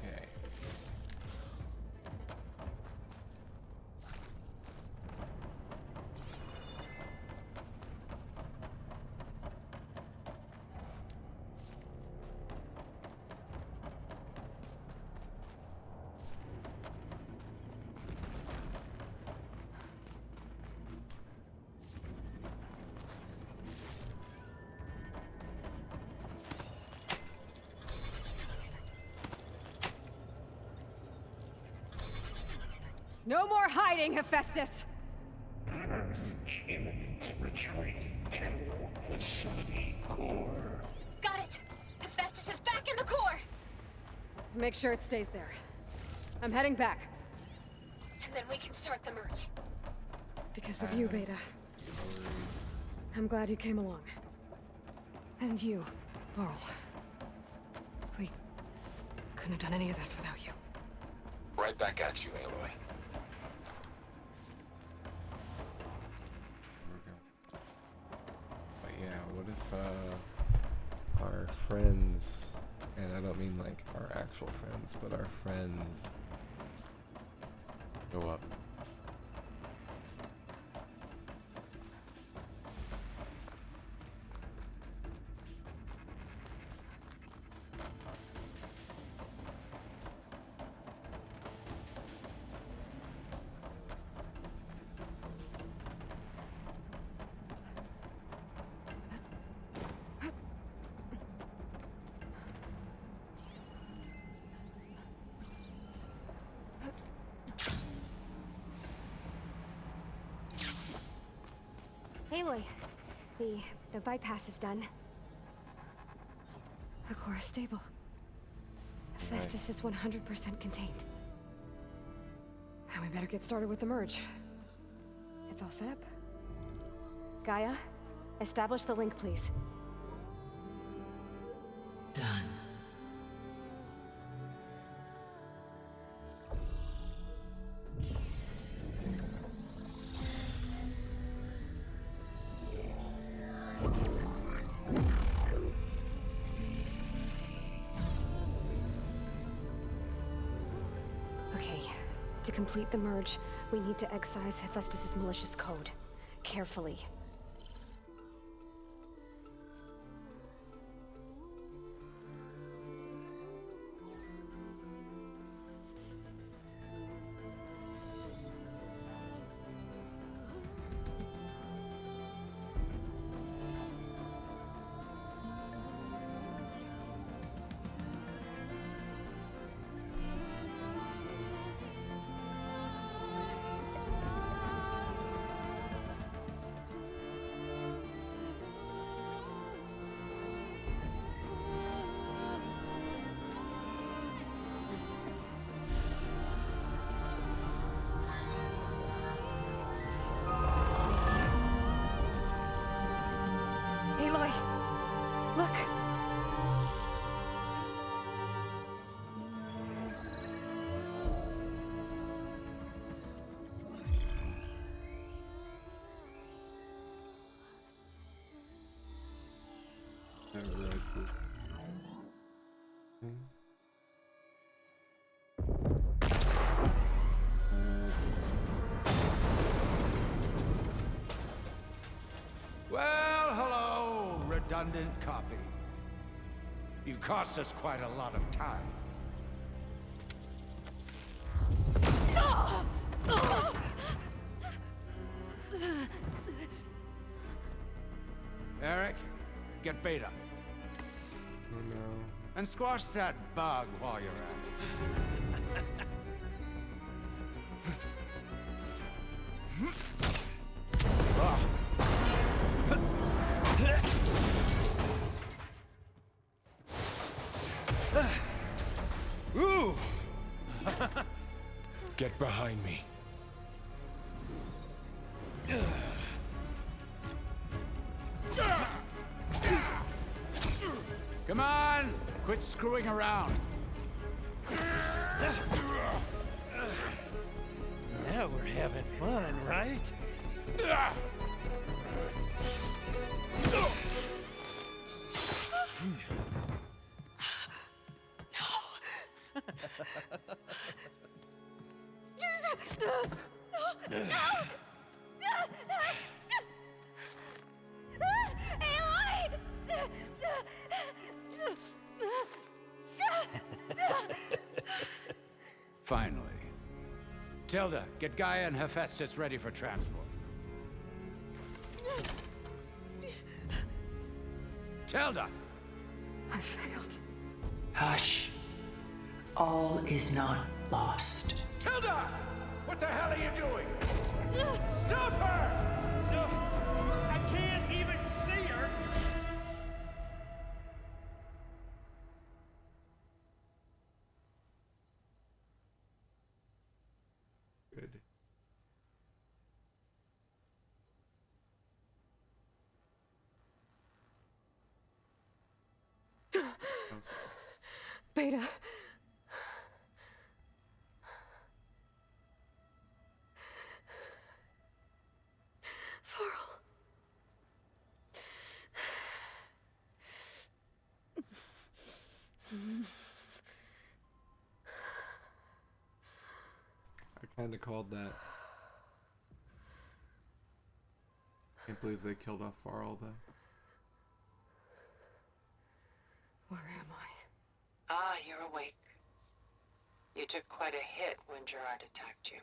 Okay. No more hiding, Hephaestus! Purge imminent retreat to facility core. Got it! Hephaestus is back in the core! Make sure it stays there. I'm heading back. And then we can start the merge. Because of you, Beta. I'm glad you came along. And you, Varl. We couldn't have done any of this without you. Right back at you, Aloy. But yeah, what if our friends, and I don't mean like our actual friends, but our friends go up? Aloy, the bypass is done. The core is stable. Hephaestus is 100% contained. And we better get started with the merge. It's all set up. Gaia, establish the link, please. Done. Okay, to complete the merge, we need to excise Hephaestus' malicious code. Carefully. Aloy! Look! Well, hello, redundant copy. You cost us quite a lot of time. Eric, get Beta. Oh no. And squash that bug while you're at it. Ooh! Get behind me. Come on! Quit screwing around. Now we're having fun, right? Finally. Tilda, get Gaia and Hephaestus ready for transport. Tilda! I failed. Hush. All is not lost. Tilda! What the hell are you doing? Stop her! No, I can't even see her. Good. Beta. Varl. I kinda called that. Can't believe they killed off Varl though. Where am I? Ah, you're awake. You took quite a hit when Gerard attacked you.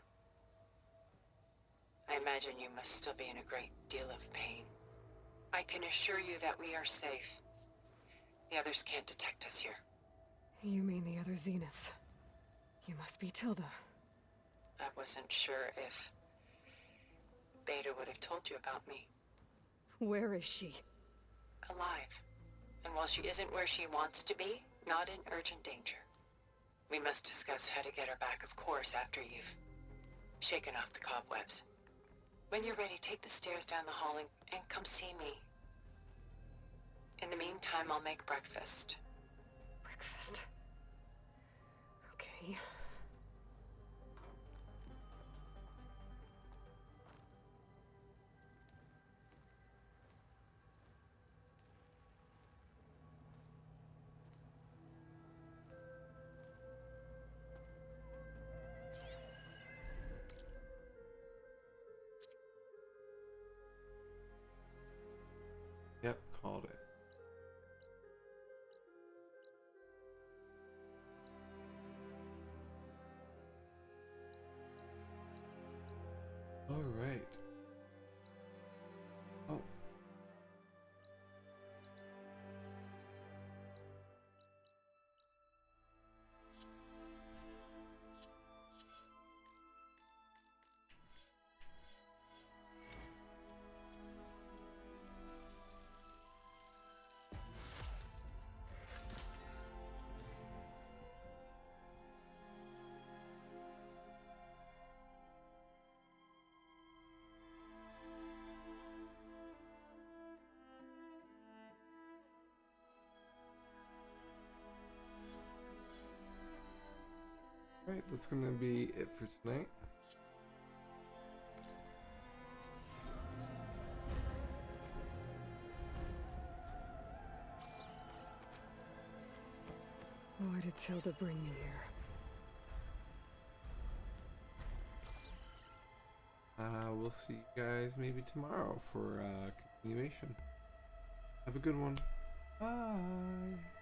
I imagine you must still be in a great deal of pain. I can assure you that we are safe. The others can't detect us here. You mean the other Zeniths? You must be Tilda. I wasn't sure if Beta would have told you about me. Where is she? Alive. And while she isn't where she wants to be, not in urgent danger. We must discuss how to get her back, of course, after you've shaken off the cobwebs. When you're ready, take the stairs down the hall and come see me. In the meantime, I'll make breakfast. Breakfast. Okay. Yep, called it. All right. Oh. Right, that's gonna be it for tonight. Why did Tilda bring me here? We'll see you guys maybe tomorrow for continuation. Have a good one. Bye.